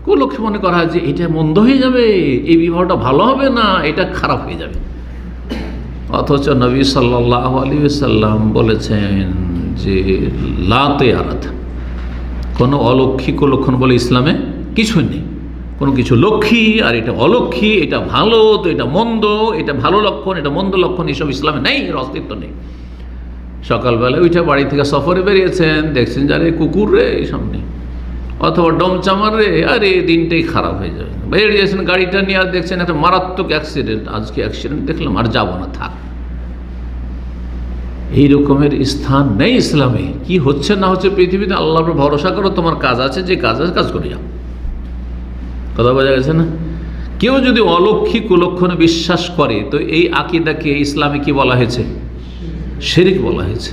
কুলক্ষী মনে করা হয়, যে এটা মন্দ হয়ে যাবে, এই বিবাহটা ভালো হবে না, এটা খারাপ হয়ে যাবে। অথচ নবী সাল্লাল্লাহু আলাইহি ওয়াসাল্লাম বলেছেন যে লা তিয়ারাত, কোনো অলক্ষী কুলক্ষণ বলে ইসলামে কিছু নেই। কোনো কিছু লক্ষ্মী আর এটা অলক্ষ্মী, এটা ভালো তো এটা মন্দ, এটা ভালো লক্ষণ এটা মন্দ লক্ষণ, এইসব ইসলামে নেই, এর অস্তিত্ব নেই। সকালবেলায় উঠে বাড়ি থেকে সফরে বেরিয়েছেন, দেখছেন যারে কুকুর রে এই সামনে, অথবা ডমচামার রে, আরে দিনটাই খারাপ হয়ে যাবে। বেরিয়েছেন গাড়িটা নিয়ে, আর দেখছেন একটা মারাত্মক অ্যাক্সিডেন্ট, আজকে অ্যাক্সিডেন্ট দেখলাম, আর যাবো না, থাক। এই রকমের স্থান নেই ইসলামে। কি হচ্ছে না হচ্ছে পৃথিবীতে আল্লাহর উপর ভরসা করো, তোমার কাজ আছে, যে কাজ আছে কাজ করে যাও। কথা বোঝা গেছে না? কেউ যদি অলক্ষী কুলক্ষণে বিশ্বাস করে, তো এই আকীদাকে ইসলামে কি বলা হয়েছে? শিরক বলা হয়েছে।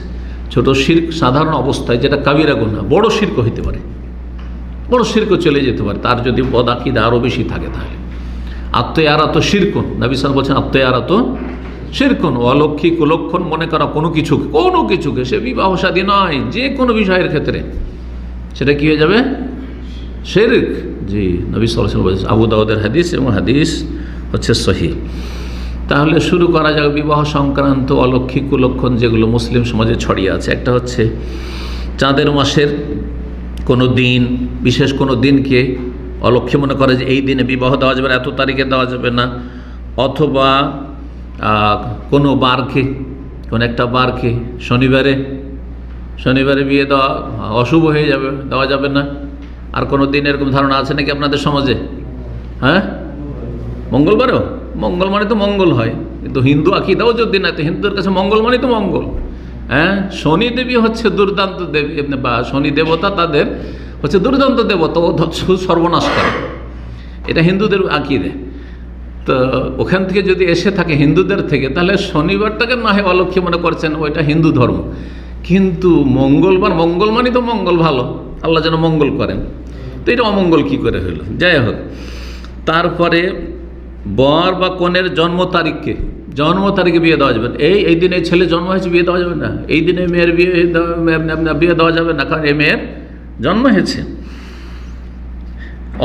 ছোট শিরক সাধারণ অবস্থায়, যেটা কাবিরা গুনাহ, বড় শিরক হইতে পারে, বড় শিরকও চলে যেতে পারে, তার যদি বদ আকীদা আরও বেশি থাকে। তাহলে আত্ময়ারাত শিরকুন, নবী সাল্লাল্লাহু আলাইহি ওয়াসাল্লাম বলছেন আত্ময়ারাত শিরকুন। অলক্ষী কুলক্ষণ মনে করা কোনো কিছুকে, সে বিবাহ শাদী নয়, যে কোনো বিষয়ের ক্ষেত্রে সেটা কি হয়ে যাবে? শিরক। জি, নবী সাল্লাল্লাহু আলাইহি ওয়াসাল্লাম বলেছেন, আবু দাউদের হাদিস, এবং হাদিস হচ্ছে সহিহ। তাহলে শুরু করা যাক বিবাহ সংক্রান্ত অলক্ষী কুলক্ষণ যেগুলো মুসলিম সমাজে ছড়িয়ে আছে। একটা হচ্ছে চাঁদের মাসের কোনো দিন, বিশেষ কোনো দিনকে অলক্ষী মনে করে, যে এই দিনে বিবাহ দেওয়া যাবে না, এত তারিখে দেওয়া যাবে না। অথবা কোনো বারকে, কোনো একটা বারকে, শনিবারে বিয়ে দেওয়া অশুভ হয়ে যাবে, দেওয়া যাবে না। আর কোনো দিন এরকম ধারণা আছে নাকি আপনাদের সমাজে? হ্যাঁ, মঙ্গলবারও, মঙ্গল মানে তো মঙ্গল হয়, কিন্তু হিন্দু আকীদাও যদি না, তো হিন্দুদের কাছে মঙ্গল মানে তো মঙ্গল। হ্যাঁ, শনি দেবী হচ্ছে দুর্দান্ত দেবী, বা শনি দেবতা তাদের হচ্ছে দুর্দান্ত দেবতা, ও সর্বনাশ করে, এটা হিন্দুদের আকীদা। তো ওখান থেকে যদি এসে থাকে হিন্দুদের থেকে, তাহলে শনিবারটাকে না হয় অলক্ষী মনে করছেন, ওইটা হিন্দু ধর্ম। কিন্তু মঙ্গলবার, মঙ্গল মানে তো মঙ্গল, ভালো, আল্লাহ যেন মঙ্গল করেন, তো এটা অমঙ্গল কি করে হইল? যাই হোক, তারপরে বর বা কনের জন্ম তারিখে বিয়ে দেওয়া যাবে না। এই দিনে ছেলে জন্ম হয়েছে, বিয়ে দেওয়া যাবে না। এই দিনে মেয়ের বিয়ে দেওয়া যাবে না, কারণ এই মেয়ের জন্ম হয়েছে।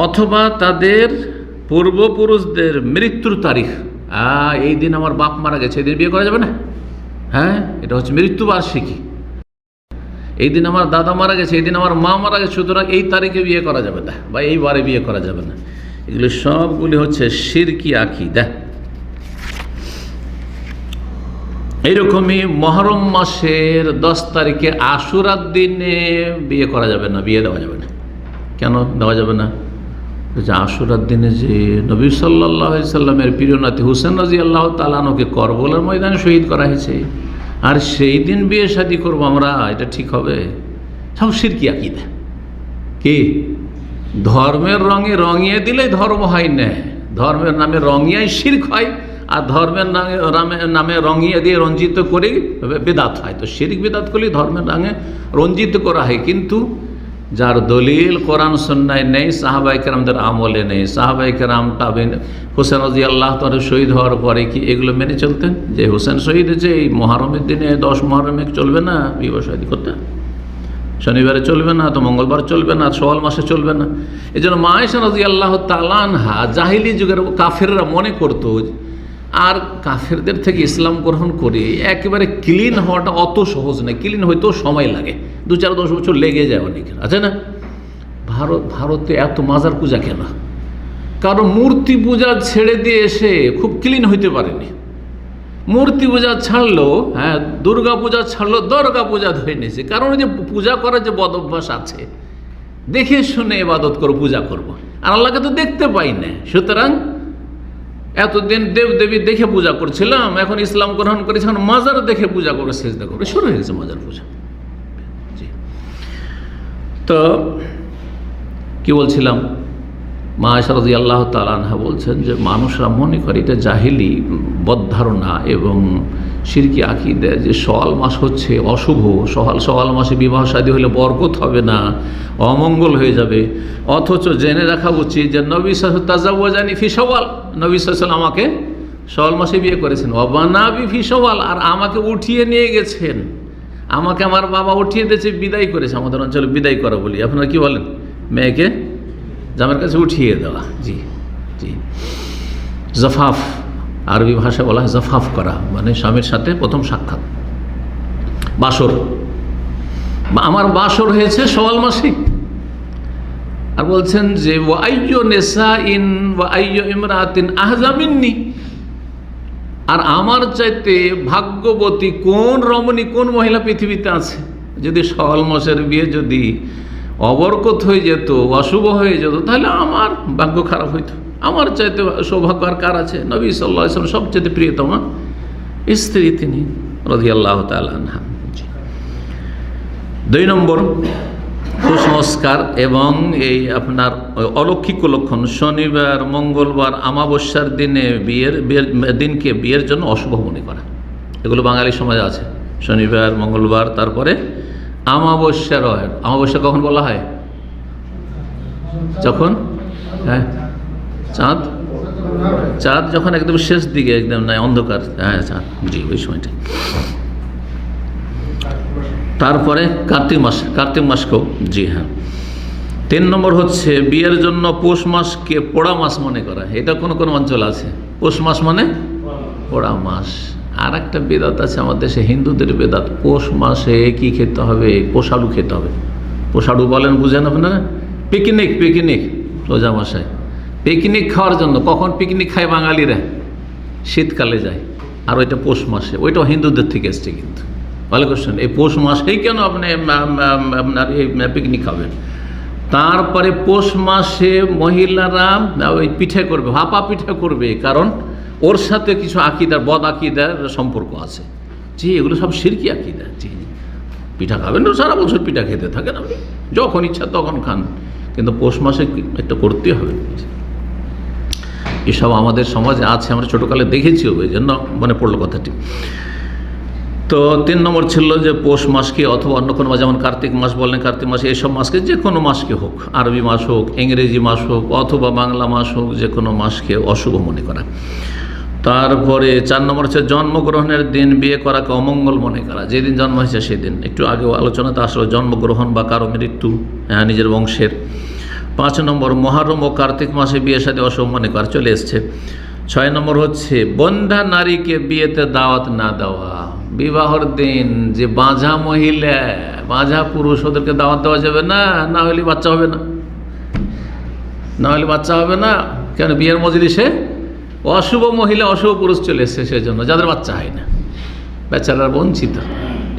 অথবা তাদের পূর্বপুরুষদের মৃত্যুর তারিখ, এই দিন আমার বাপ মারা গেছে, এই দিন বিয়ে করা যাবে না। হ্যাঁ, এটা হচ্ছে মৃত্যুবার্ষিকী। এই দিন আমার দাদা মারা গেছে, এই দিন আমার মা মারা গেছে, সুতরাং এই তারিখে বিয়ে করা যাবে না, বা এই বারে বিয়ে করা যাবে না। এগুলো সবগুলি হচ্ছে শিরকি আকীদা। এইরকমই মহরম মাসের 10 তারিখে আশুরার দিনে বিয়ে করা যাবে না, বিয়ে দেওয়া যাবে না। কেন দেওয়া যাবে না? যে আশুরার দিনে যে নবী সাল্লাল্লাহু আলাইহি সাল্লামের প্রিয় নাতি হুসেন রাদিয়াল্লাহু তাআলা আনহুকে করবলার ময়দানে শহীদ করা হয়েছে, আর সেই দিন বিয়ে শাদী করবো আমরা, এটা ঠিক হবে? সব শিরকি আকীদা। কি ধর্মের রঙে রঙিয়ে দিলেই ধর্ম হয় না, ধর্মের নামে রঙিয়াই শিরক হয়, আর ধর্মের নামে রঙিয়ে দিয়ে রঞ্জিত করে বেদাত হয়। তো শিরক বেদাত করলে ধর্মের রঙে রঞ্জিত করা হয়, কিন্তু যার দলিল কোরআন সুন্নায় নেই, সাহাবায়ে কেরামদের আমলে নেই, সাহাবায়ে কেরাম তাবেঈন, হোসেন রাদিয়াল্লাহু তাআলা শহীদ হওয়ার পরে কি এগুলো মেনে চলতেন? যে হোসেন শহীদ হয়েছে এই মহরমের দিনে, 10 মহরমে চলবে না বিবাহ শাদী করতে, শনিবারে চলবে না, তো মঙ্গলবার চলবে না, শাওয়াল মাসে চলবে না। এই জন্য মা আয়েশা রাদিয়াল্লাহু তাআলা আনহা জাহিলি যুগের কাফেররা মনে করতো আর কাফেরদের থেকে ইসলাম গ্রহণ করে একেবারে ক্লিন হওয়াটা অত সহজ নয়, ক্লিন হইতেও সময় লাগে, 2-4-10 বছর লেগে যায় অনেকের, আছে না? ভারতে এত মাজার পূজা কেন? কারণ মূর্তি পূজা ছেড়ে দিয়ে এসে খুব ক্লিন হইতে পারেনি। মূর্তি পূজা ছাড়লো, হ্যাঁ, দুর্গা পূজা ছাড়লো, দুর্গা পূজা ধরে নিয়েছে। কারণ যে পূজা করার যে বদ অভ্যাস আছে, দেখে শুনে ইবাদত করবো, পূজা করবো, আর আল্লাহকে তো দেখতে পাই না। সুতরাং এতদিন দেবদেবী দেখে পূজা করছিলাম, এখন ইসলাম গ্রহণ করেছি, এখন মাজার দেখে পূজা করে সেজদা করে শুরু হয়ে গেছে মাজার পূজা। তো কি বলছিলাম, মা আয়েশা রাদিয়াল্লাহু তাআলা আনহা বলছেন যে মানুষরা মনে করে এটা জাহিলি বদধারণা এবং শিরকি আকীদা যে শাওয়াল মাস হচ্ছে অশুভ, শাওয়াল মাসে বিবাহ শাদী হলে বরকত হবে না, অমঙ্গল হয়ে যাবে। অথচ জেনে রাখা উচিত যে নবী সাল্লাল্লাহু আলাইহি ওয়াসাল্লাম তাজাওয়াজানি ফি শাওয়াল, নবী সাল্লাল্লাহু আলাইহি ওয়াসাল্লাম আমাকে শাওয়াল মাসে বিয়ে করেছেন, ওয়াবানাবি ফি শাওয়াল, আর আমাকে উঠিয়ে নিয়ে গেছেন, আমাকে আমার বাবা উঠিয়ে দিয়েছে, বিদায় করেছে। আমাদের অঞ্চলে বিদায় করা বলি, আপনারা কি বলেন? মেয়েকে জামার কাছে উঠিয়ে দেওয়া। জি জি, জফাফ, আরবি ভাষা বলা হয় জফাফ করা, মানে স্বামীর সাথে প্রথম সাক্ষাৎ, বাসর। আমার বাসর হয়েছে শাওয়াল মাসে। আর বলছেন যে ওয়াইয়ু নিসাইন ওয়াইয়ু ইমরাতিন আহজা মিন্নি, আর আমার চাইতে ভাগ্যবতী কোন রমণী, কোন মহিলা পৃথিবীতে আছে? যদি শাওয়াল মাসের বিয়ে যদি অবরকত হয়ে যেত, অশুভ হয়ে যেত, তাহলে আমার ভাগ্য খারাপ হইতো। আমার চাইতে সৌভাগ্য আর কার আছে? নবী সাল্লাল্লাহু আলাইহি ওয়াসাল্লাম সবচেয়ে প্রিয়তমা স্ত্রী তিনি রাদিয়াল্লাহু তাআলা আনহা। 2 নম্বর কুসংস্কার এবং এই আপনার অলৌকিক লক্ষণ, শনিবার, মঙ্গলবার, আমাবস্যার দিনে বিয়ের দিনকে বিয়ের জন্য অশুভ মনে করা, এগুলো বাঙালি সমাজে আছে। শনিবার, মঙ্গলবার, তারপরে আমাবস্যা। আমাবস্যা কখন বলা হয়? যখন, হ্যাঁ, চাঁদ যখন একদম শেষ দিকে, একদম নাই অন্ধকার, হ্যাঁ চাঁদ, জি ওই সময়টা। তারপরে কার্তিক মাসকেও, জি হ্যাঁ। 3 নম্বর হচ্ছে বিয়ের জন্য পৌষ মাসকে পোড়া মাস মনে করা। এটা কোনো কোনো অঞ্চল আছে, পৌষ মাস মানে পোড়া মাস। আর একটা বেদাত আছে আমাদের দেশে, হিন্দুদের বেদাত, পৌষ মাসে কি খেতে হবে? পোষাড়ু খেতে হবে। পোষাড়ু বলেন, বুঝেন আপনারা? পিকনিক রোজা মাসে পিকনিক খাওয়ার জন্য। কখন পিকনিক খায় বাঙালিরা? শীতকালে যায়, আর ওইটা পৌষ মাসে। ওইটাও হিন্দুদের থেকে এসছে কিন্তু। ভালো কোশ্চেন, এই পৌষ মাসেই কেন আপনি আপনার এই পিকনিক খাবেন? তারপরে পৌষ মাসে মহিলারা ওই পিঠে করবে, ভাপা পিঠা করবে, কারণ ওর সাথে কিছু আকিদার, বদ আকিদার সম্পর্ক আছে। জি, এগুলো সব শিরকি আকিদা। জি, পিঠা খাবেন না, সারা বছর পিঠা খেতে থাকেন আপনি, যখন ইচ্ছা তখন খান, কিন্তু পৌষ মাসে একটা করতে হবে। এসব আমাদের সমাজে আছে, আমরা ছোটোকালে দেখেছি, ওই জন্য মনে পড়লো কথাটি। তো 3 নম্বর ছিল যে পৌষ মাসকে অথবা অন্য কোনো মাস, যেমন কার্তিক মাস বললেন, কার্তিক মাসে এইসব মাসকে, যে কোনো মাসকে হোক, আরবি মাস হোক, ইংরেজি মাস হোক, অথবা বাংলা মাস হোক, যে কোনো মাসকে অশুভ মনে করা। তারপরে 4 নম্বর হচ্ছে জন্মগ্রহণের দিন বিয়ে করাকে অমঙ্গল মনে করা। যেদিন জন্ম হয়েছে সেদিন, একটু আগেও আলোচনাতে আসলে জন্মগ্রহণ বা কারো মৃত্যু, নিজের বংশের। 5 নম্বর মহরম ও কার্তিক মাসে বিয়ে সাথে অশুভ মনে করা, চলে এসছে। 6 নম্বর হচ্ছে বন্ধা নারীকে বিয়েতে দাওয়াত না দেওয়া। বিবাহর দিন যে বাঁঝা মহিলা, বাঁঝা পুরুষ, ওদেরকে দাওয়াত দেওয়া যাবে না, না হলে বাচ্চা হবে না, না হলে বাচ্চা হবে না। কেন? বিয়ের মজলিসে অশুভ মহিলা, অশুভ পুরুষ চলে এসছে, সেজন্য যাদের বাচ্চা হয় না। বেচারা বঞ্চিত।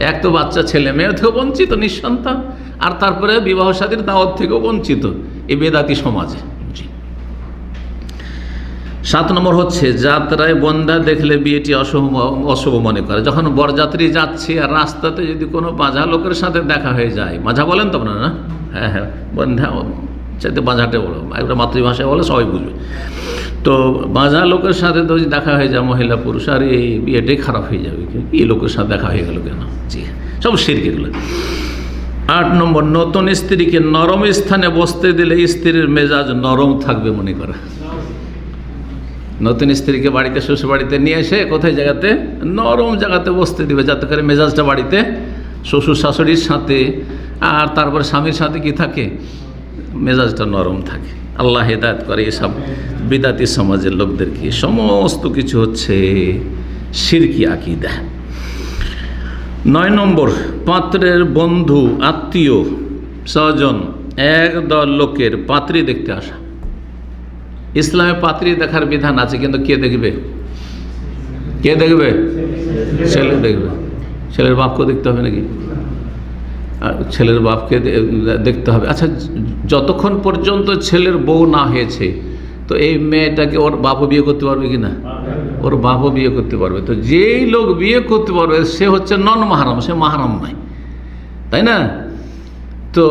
এক তো বাচ্চা ছেলে মেয়ে থেকেও বঞ্চিত, নিঃসন্তান, আর তারপরে বিবাহ শাদীর দাওয়াত থেকেও বঞ্চিত এই বেদাতি সমাজে। 7 নম্বর হচ্ছে যাত্রায় বন্ধা দেখলে বিয়েটি অশুভ মনে করে। যখন বরযাত্রী যাচ্ছে আর রাস্তাতে যদি কোনো বাঁঝা লোকের সাথে দেখা হয়ে যায়, মাঝা বলেন তো আপনারা? হ্যাঁ হ্যাঁ, বন্ধা চাইতে বাঁঝাটে বলো, একটা মাতৃভাষায় বলে সবাই বুঝবে। তো বাঁঝা লোকের সাথে তো যদি দেখা হয়ে যায়, মহিলা পুরুষ, আর এই বিয়েটাই খারাপ হয়ে যাবে, কি লোকের সাথে দেখা হয়ে গেল কেন? জি, সব শিরক এগুলো। 8 নম্বর, নতুন স্ত্রীকে নরম স্থানে বসতে দিলে স্ত্রীর মেজাজ নরম থাকবে মনে করে। নতুন স্ত্রীকে বাড়িতে, শ্বশুর বাড়িতে নিয়ে এসে কোথায় জায়গাতে, নরম জায়গাতে বসতে দিবে, যাতে করে মেজাজটা বাড়িতে শ্বশুর শাশুড়ির সাথে আর তারপরে স্বামীর সাথে কি থাকে, মেজাজটা নরম থাকে। আল্লাহ হেদায়েত করে এসব বিদাতি সমাজের লোকদেরকে। সমস্ত কিছু হচ্ছে শিরকি আকীদা। 9 নম্বর, পাত্রের বন্ধু, আত্মীয় স্বজন একদল লোকের পাত্রী দেখতে আসা। ইসলামে পাত্রী দেখার বিধান আছে, কিন্তু কে দেখবে? কে দেখবে? ছেলে দেখবে। ছেলের বাপকে দেখতে হবে নাকি? ছেলের বাপকে দেখতে হবে। আচ্ছা, যতক্ষণ পর্যন্ত ছেলের বউ না হয়েছে, তো এই মেয়েটাকে ওর বাপও বিয়ে করতে পারবে কি না? ওর বাপও বিয়ে করতে পারবে। তো যেই লোক বিয়ে করতে পারবে সে হচ্ছে নন মাহরাম, সে মাহরাম নয়, তাই না? তো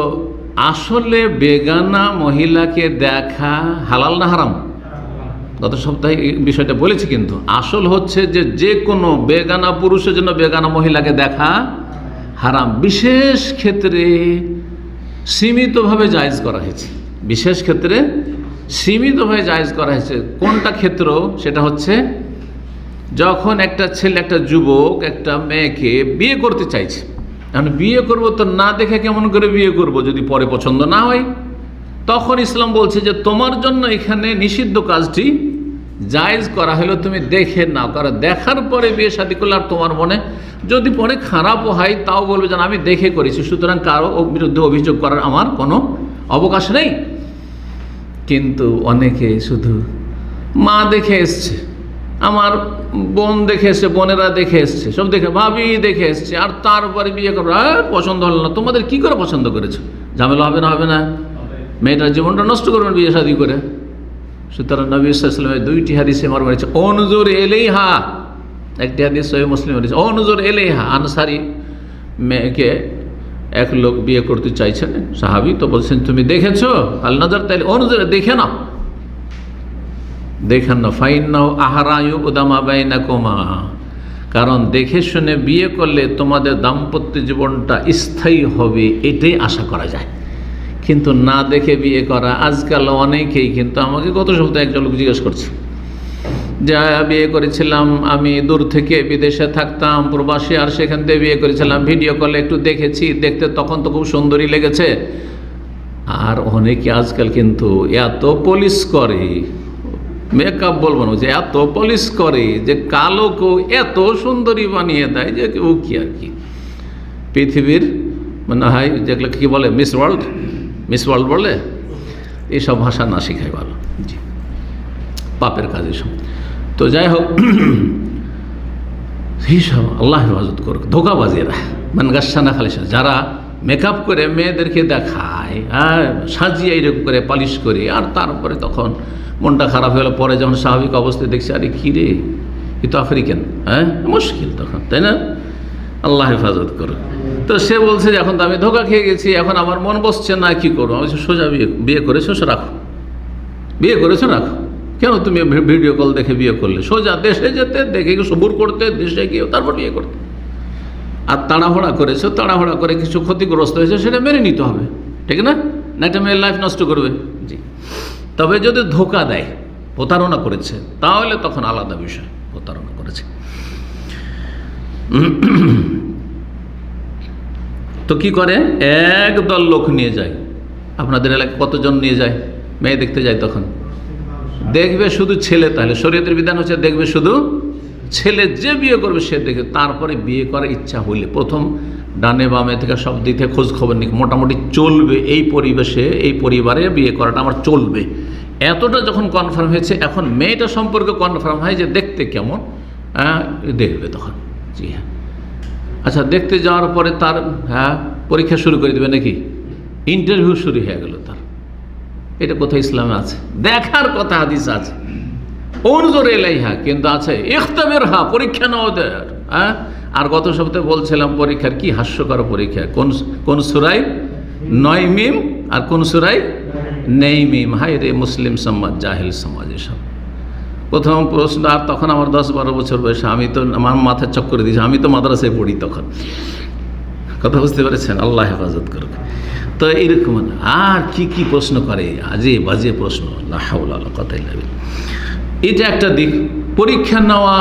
আসলে বেগানা মহিলাকে দেখা হালাল না হারাম? গত সপ্তাহে এই বিষয়টা বলেছি। কিন্তু আসল হচ্ছে যে কোনো বেগানা পুরুষের জন্য বেগানা মহিলাকে দেখা হারাম। বিশেষ ক্ষেত্রে সীমিতভাবে জায়েজ করা হয়েছে, বিশেষ ক্ষেত্রে সীমিতভাবে জায়েজ করা হয়েছে। কোনটা ক্ষেত্র? সেটা হচ্ছে যখন একটা ছেলে, একটা যুবক একটা মেয়েকে বিয়ে করতে চাইছে। এখন বিয়ে করবো তো না দেখে কেমন করে বিয়ে করব যদি পরে পছন্দ না হয়? তখন ইসলাম বলছে যে তোমার জন্য এখানে নিষিদ্ধ কাজটি জায়েজ করা হলো, তুমি দেখে নাও। কারণ দেখার পরে বিয়ে শাদী করলে আর তোমার মনে যদি পরে খারাপও হয়, তাও বলবে যে আমি দেখে করেছি, সুতরাং কারো বিরুদ্ধে অভিযোগ করার আমার কোনো অবকাশ নেই। কিন্তু অনেকে শুধু মা দেখে এসছে, আমার বোন দেখে এসছে, বোনেরা দেখে এসছে, সব দেখে, ভাবি দেখে এসছে, আর তারপরে বিয়ে করবো। পছন্দ হলো না। তোমাদের কি করে পছন্দ করেছো? ঝামেলা হবে না? হবে না? মেয়েটার জীবনটা নষ্ট করবেন বিয়ে শাদী করে। সুতরাং নবী সাল্লাল্লাহু আলাইহি ওয়াসাল্লামের 2টি হাদিসে মর্মে রয়েছে, অনুজুর এলাইহা। একটি হাদিস সহিহ মুসলিমে রয়েছে, অনুজুর এলাইহা। আনসারী মেয়েকে এক লোক বিয়ে করতে চাইছেন, সাহাবী, তো বলছেন তুমি দেখেছো? আল নজর, তাইলে অনুজুর, দেখে নাও, দেখেন না। ফাইন্নাহু আহরায়ু উদামা বাইনাকুমা, কারণ দেখে শুনে বিয়ে করলে তোমাদের দাম্পত্য জীবনটা স্থায়ী হবে, এটাই আশা করা যায়। কিন্তু না দেখে বিয়ে করা আজকাল অনেকেই, কিন্তু আমাকে গত সপ্তাহে একজন লোক জিজ্ঞেস করছে, যা বিয়ে করেছিলাম আমি, দূর থেকে বিদেশে থাকতাম, প্রবাসী, আর সেখান থেকে বিয়ে করেছিলাম, ভিডিও কলে একটু দেখেছি, দেখতে তখন তো খুব সুন্দরী লেগেছে। আর অনেকে আজকাল কিন্তু এত পলিশ করে, মেকআপ বলবো না, যে এত পলিশ করে যে কালোকেও এত সুন্দরী বানিয়ে দেয় যে ও কি আর কি, পৃথিবীর মানে হয় যেগুলো কী বলে, মিস ওয়ার্ল্ড বলে, এইসব ভাষা না শেখাই ভালো। জি, পাপের কাজ এসব। তো যাই হোক, এইসব আল্লাহ হেফাজত করুক। ধোঁকাবাজেরা মানে গাছানা খালিসা, যারা মেকআপ করে মেয়েদেরকে দেখায়, সাজিয়ে এইরকম করে পালিশ করে, আর তারপরে তখন মনটা খারাপ হয়ে গেল, পরে যখন স্বাভাবিক অবস্থায় দেখছি, আরে কী রে, এ তো আফ্রিকান, মুশকিল তখন, তাই না? আল্লাহ হেফাজত করুক। তো সে বলছে যে এখন তো আমি ধোঁকা খেয়ে গেছি, এখন আমার মন বসছে না, কি করবো? আমি সোজা বিয়ে করেছো, রাখো, বিয়ে করেছো রাখো। কেন তুমি ভিডিও কল দেখে বিয়ে করলে? সোজা দেশে যেতে, দেখে সবুর করতে, দেশে গিয়ে তারপর বিয়ে করতে। আর তাড়াহুড়া করেছো, তাড়াহুড়া করে কিছু ক্ষতিগ্রস্ত হয়েছে, সেটা মেনে নিতে হবে, ঠিক না? না একটা মেয়ের লাইফ নষ্ট করবে। জি, তবে যদি ধোঁকা দেয়, প্রতারণা করেছে, তাহলে তখন আলাদা বিষয়, প্রতারণা করেছে। তো কি করে, একদল লোক নিয়ে যায়। আপনাদের এলাকায় কতজন নিয়ে যায় মেয়ে দেখতে যায়? তখন দেখবে শুধু ছেলে। তাহলে শরীয়তের বিধান হচ্ছে দেখবে শুধু ছেলে, যে বিয়ে করবে সে দেখে, তারপরে বিয়ে করার ইচ্ছা হইলে প্রথম ডানে বামে থেকে সব দিক থেকে খোঁজ খবর নিক, মোটামুটি চলবে এই পরিবেশে, এই পরিবারে বিয়ে করাটা আমার চলবে, এতটা যখন কনফার্ম হয়েছে, এখন মেয়েটা সম্পর্কে কনফার্ম হয় যে দেখতে কেমন, দেখবে তখন। জি হ্যাঁ, আচ্ছা, দেখতে যাওয়ার পরে তার পরীক্ষা শুরু করে দেবে নাকি? ইন্টারভিউ শুরু হয়ে গেল তার। এটা কোথায় ইসলামে আছে? দেখার কথা হাদিস আছে, অনজুর ইলাইহা, কিন্তু আছে ইখতাবিরহা, পরীক্ষা নাও ওদের। আর গত সপ্তাহে বলছিলাম পরীক্ষার কি হাস্যকর পরীক্ষা, কোন সূরায় 9 মিম আর কোন সূরায় নেই মিম। হাই রে মুসলিম সমাজ, জাহিল সমাজ, এসব প্রথম প্রশ্ন। আর তখন আমার 10-12 বছর বয়স, আমি তো আমার মাথায় চক্কর দিয়েছি, আমি তো মাদ্রাসায় পড়ি তখন। কথা বুঝতে পেরেছেন? আল্লাহ হেফাজত করুক। তো এইরকম আর কি প্রশ্ন করে, আজে বাজে প্রশ্ন, লা হাওলা ওয়ালা কুওয়াতা ইল্লা বিল্লাহ। এটা একটা দিক। পরীক্ষা নেওয়া,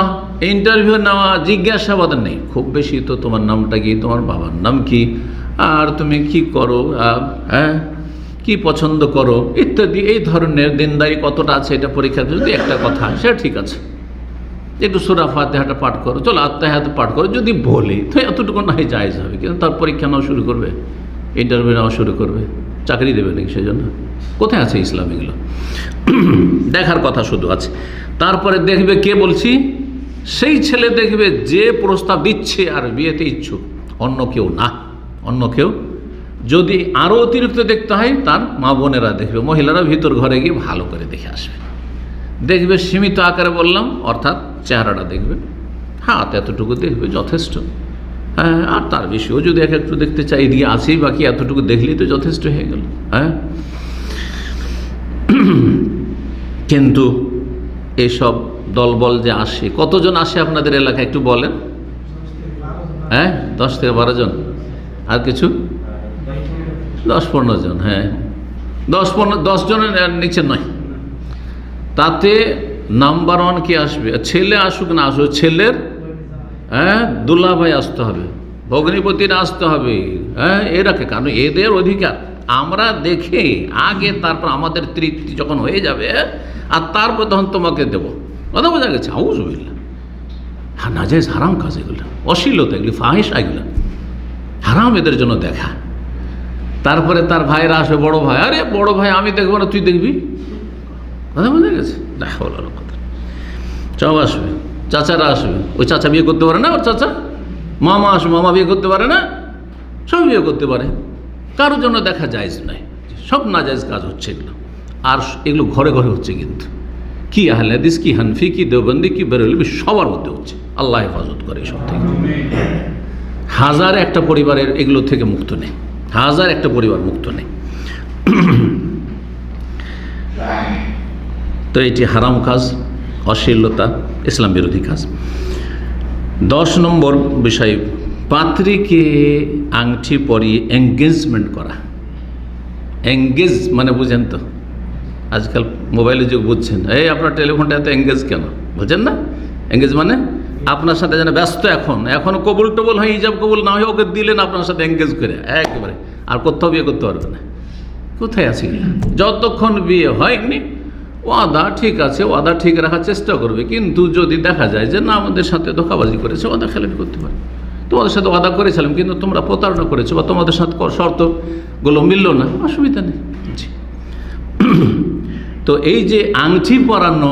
ইন্টারভিউ নেওয়া, জিজ্ঞাসাবাদ নেই। খুব বেশি তো তোমার নামটা কি, তোমার বাবার নাম কি, আর তুমি কি করো, কি পছন্দ করো ইত্যাদি, এই ধরনের দিনদারি কতটা আছে এটা পরীক্ষা। যদি একটা কথা সেটা ঠিক আছে, একটু সূরা ফাতিহাটা পাঠ করো, চলো আত্তাহিয়াত পাঠ করো, যদি বলি তো এতটুকু না হয় জায়েজ হবে। কিন্তু তার পরীক্ষা নেওয়া শুরু করবে, ইন্টারভিউ নেওয়া শুরু করবে, চাকরি দেবে নাকি সেজন্য? কোথায় আছে ইসলাম এগুলো? দেখার কথা শুধু আছে। তারপরে দেখবে কে বলছি, সেই ছেলে দেখবে যে প্রস্তাব দিচ্ছে আর বিয়েতে ইচ্ছুক, অন্য কেউ না, অন্য কেউ। যদি আরও অতিরিক্ত দেখতে হয়, তার মা বোনেরা দেখবে, মহিলারা ভিতর ঘরে গিয়ে ভালো করে দেখে আসবে। দেখবে সীমিত আকারে বললাম, অর্থাৎ চেহারাটা দেখবে, হাত এতটুকু দেখবে যথেষ্ট। হ্যাঁ, আর তার বেশিও যদি একটু দেখতে চাই, এদিকে আছেই বাকি, এতটুকু দেখলেই তো যথেষ্ট হয়ে গেল। হ্যাঁ, কিন্তু এসব দলবল যে আসে, কতজন আসে আপনাদের এলাকায় একটু বলেন? 10 থেকে 12 জন, আর কিছু 10-15 জন। হ্যাঁ, 10 জনের নিচে নয়। তাতে নাম্বার 1 কি আসবে? ছেলে আসুক না আসুক, ছেলের দুলাভাই আসতে হবে, ভগ্নিপতিরা আসতে হবে। এরাকে, কারণ এদের অধিকার আমরা দেখে আগে, তারপর আমাদের তৃপ্তি যখন হয়ে যাবে, আর তারপর তখন তোমাকে দেবো। কথা বোঝা গেছে? আউযুবিল্লাহ। নাজায়েজ হারাম কাজ এগুলো, অশ্লীলতা এগুলি, ফাহিশা এগুলো হারাম, এদের জন্য দেখা। তারপরে তার ভাইরা আসবে, বড় ভাই, আরে বড় ভাই আমি দেখবো না, তুই দেখবি। কথা বোঝা গেছে? কথা সব আসবে, চাচারা আসবে, ওই চাচা বিয়ে করতে পারে না, ওর চাচা। মামা আসবে, মামা বিয়ে করতে পারে না, সব বিয়ে করতে পারে। কারোর জন্য দেখা জায়েজ নয়, সব নাজায়েজ কাজ হচ্ছে এগুলো। আর এগুলো ঘরে ঘরে হচ্ছে, কিন্তু কি আহলে হাদিস, কি হানফি, কি দেওবন্দি, কি বেরেলভি, সবার মধ্যে হচ্ছে। আল্লাহ হেফাজত করে এসব থেকে। 1000 একটা পরিবারের এগুলো থেকে মুক্ত নেই, 1000 একটা পরিবার মুক্ত নেই। তো এটি হারাম কাজ, অশ্লীলতা, ইসলাম বিরোধী কাজ। 10 নম্বর বিষয়, পাত্রীকে আংটি পরিয়ে এঙ্গেজমেন্ট করা। এঙ্গেজ মানে বুঝেন তো, আজকাল মোবাইলে যুগ, বুঝছেন? এই আপনার টেলিফোনটা এত এঙ্গেজ কেন, বুঝছেন না? এঙ্গেজ মানে আপনার সাথে যেন ব্যস্ত, এখনও কবুল টবুল হয়, ইজাব কবুল না হয়, ওকে দিলেন আপনার সাথে এঙ্গেজ করে একেবারে, আর কোথাও বিয়ে করতে পারবে না। কোথায় আছি? যতক্ষণ বিয়ে হয়নি ওয়াদা ঠিক আছে, ওয়াদা ঠিক রাখার চেষ্টা করবে। কিন্তু যদি দেখা যায় যে না, আমাদের সাথে ধোঁকাবাজি করেছে, ওয়াদা খেলাপি করতে পারে। তোমাদের সাথে ওয়াদা করেছিলাম কিন্তু তোমরা প্রতারণা করেছো, বা তোমাদের সাথে শর্তগুলো মিলল না, অসুবিধা নেই। তো এই যে আংটি পরানো,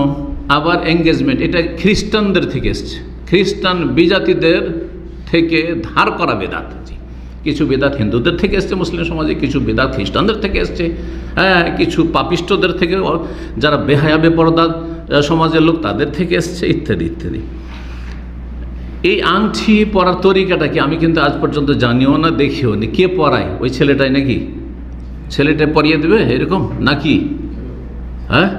আবার এঙ্গেজমেন্ট, এটা খ্রিস্টানদের থেকে এসছে, খ্রিস্টান বিজাতিদের থেকে ধার করা বেদাত। কিছু বেদাত হিন্দুদের থেকে এসছে মুসলিম সমাজে, কিছু বেদাত খ্রিস্টানদের থেকে এসছে, কিছু পাপিষ্টদের থেকে, যারা বেহায়া বেপরদা সমাজের লোক, তাদের থেকে এসছে, ইত্যাদি ইত্যাদি। এই আংটি পরার তরিকাটা কি আমি কিন্তু আজ পর্যন্ত জানিও না, দেখিও নি। কে পরায়? ওই ছেলেটাই নাকি? ছেলেটা পরিয়ে দেবে এরকম নাকি? হ্যাঁ,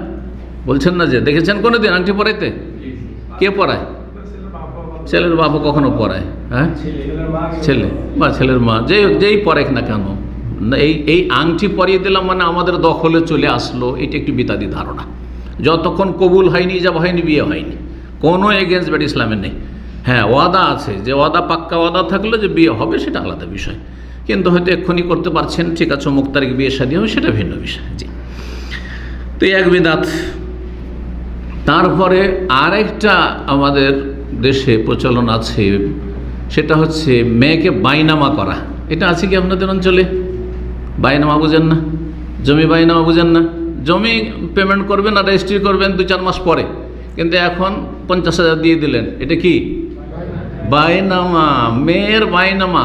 বলছেন না যে দেখেছেন কোনো দিন আংটি পরাইতে? কে পরায়? ছেলের বাবা কখনো পরায়? হ্যাঁ, ছেলে বা ছেলের মা, যেই পরে না কেন, এই আংটি পরিয়ে দিলাম মানে আমাদের দখলে চলে আসলো, এটা একটু বিতাদি ধারণা। যতক্ষণ কবুল হয়নি, যাব হয়নি, বিয়ে হয়নি, কোনো এগেন্সমেন্ট ইসলামের নেই। হ্যাঁ, ওয়াদা আছে, যে ওয়াদা পাক্কা ওয়াদা থাকলে যে বিয়ে হবে সেটা আলাদা বিষয়, কিন্তু হয়তো এক্ষুনি করতে পারছেন, ঠিক আছে, অমুক তারিখ বিয়ে শাদী হবে, সেটা ভিন্ন বিষয়। জি, তো এক বিদাত। তারপরে আরেকটা আমাদের দেশে প্রচলন আছে, সেটা হচ্ছে মেয়েকে বাইনামা করা। এটা আছে কি আপনাদের অঞ্চলে? বাইনামা বুঝেন না? জমি বাইনামা বুঝেন না? জমি পেমেন্ট করবেন আর রেজিস্ট্রি করবেন 2-4 মাস পরে, কিন্তু এখন 50,000 দিয়ে দিলেন, এটা কি বাইনামা, মেয়ের বাইনামা।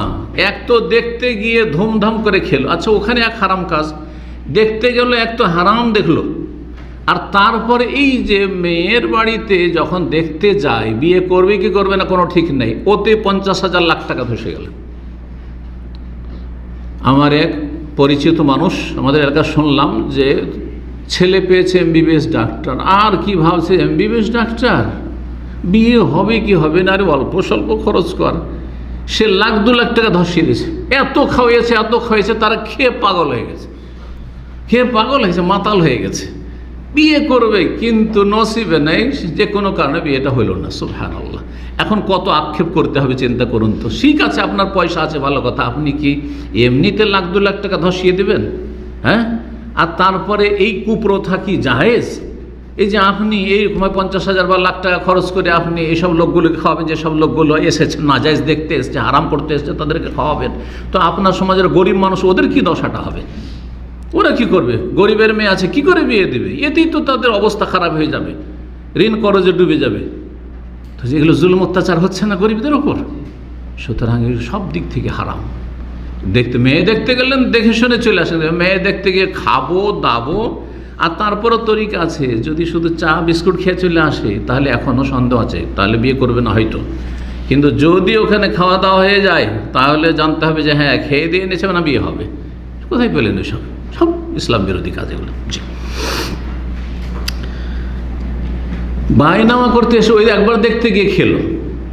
এক তো দেখতে গিয়ে ধুমধাম করে খেলো, আচ্ছা ওখানে এক হারাম কাজ, দেখতে গেল এক তো হারাম দেখলো, আর তারপরে এই যে মেয়ের বাড়িতে যখন দেখতে যায়, বিয়ে করবে কি করবে না কোনো ঠিক নেই, ওতে 50,000 লাখ টাকা ধসে গেল। আমার এক পরিচিত মানুষ আমাদের এলাকায় শুনলাম যে ছেলে পেয়েছে এমবিবিএস ডাক্তার, আর কি ভাবছে এমবিবিএস ডাক্তার, বিয়ে হবে কি হবে না, আরে অল্প স্বল্প খরচ কর, সে লাখ 2 লাখ টাকা ধসিয়ে দিয়েছে। এত খাওয়াইছে তারা খেয়ে পাগল হয়ে গেছে, মাতাল হয়ে গেছে। বিয়ে করবে কিন্তু নসিবে নেই, যে কোনো কারণে বিয়েটা হইল না। সুবহানাল্লাহ। এখন কত আক্ষেপ করতে হবে চিন্তা করুন তো। ঠিক আছে আপনার পয়সা আছে, ভালো কথা, আপনি কি এমনিতে লাখ 2 লাখ টাকা ধসিয়ে দেবেন? হ্যাঁ, আর তারপরে এই কুপ্রথা কি জায়েজ? এই যে আপনি এই 50,000 বা লাখ টাকা খরচ করে আপনি এইসব লোকগুলোকে খাওয়াবেন, যেসব লোকগুলো এসেছে নাজায়েজ দেখতে এসছে, হারাম করতে এসছে, তাদেরকে খাওয়াবেন, তো আপনার সমাজের গরিব মানুষ ওদের কি দশাটা হবে? ওরা কি করবে? গরিবের মেয়ে আছে, কি করে বিয়ে দেবে? এতেই তো তাদের অবস্থা খারাপ হয়ে যাবে, ঋণ করজে ডুবে যাবে। তো যেগুলো জুলুম অত্যাচার হচ্ছে না গরিবদের ওপর, সুতরাং সব দিক থেকে হারাম। মেয়ে দেখতে গেলেন, দেখে শুনে চলে আসেন। মেয়ে দেখতে গিয়ে খাবো দাবো, আর তারপরও তরিকা আছে, যদি শুধু চা বিস্কুট খেয়ে চলে আসে তাহলে এখনও সন্দেহ আছে, তাহলে বিয়ে করবে না হয়তো। কিন্তু যদি ওখানে খাওয়া দাওয়া হয়ে যায় তাহলে জানতে হবে যে হ্যাঁ খেয়ে দিয়ে নিয়েছে না, বিয়ে হবে। কোথায় পেলেন এসব? সব ইসলাম বিরোধী কাজ এগুলো। জি, বাইনামা করতে এসে ওই একবার দেখতে গিয়ে খেলো,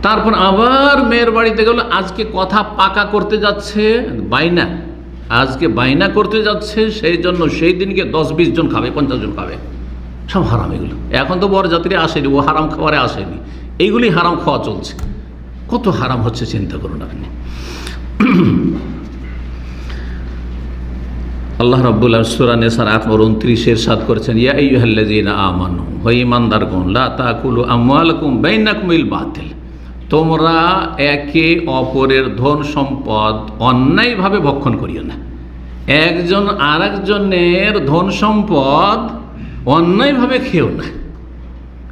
তারপর আবার মেয়ের বাড়িতে গেল, আজকে কথা পাকা করতে যাচ্ছে, বাইনা, আজকে বাইনা করতে যাচ্ছে, সেই জন্য সেই দিনকে 10-20 জন খাবে, 50 জন খাবে, সব হারাম এগুলো। এখন তো বরযাত্রী আসেনি, ও হারাম খাবারে আসেনি, এইগুলি হারাম খাওয়া চলছে। কত হারাম হচ্ছে চিন্তা করুন আপনি। আল্লাহ রাব্বুল আলামিন সূরা নিসার 8-29 ইরশাদ করেছেন, ইয়া আইয়ুহাল্লাযীনা আমানু, হে ঈমানদারগণ, লা তাকুলু আমওয়ালাকুম বাইনাকুম বিল বাতিল, তোমরা একে অপরের ধন সম্পদ অন্যায়ভাবে ভক্ষণ করিও না। একজন আর একজনের ধন সম্পদ অন্যায়ভাবে খেও না।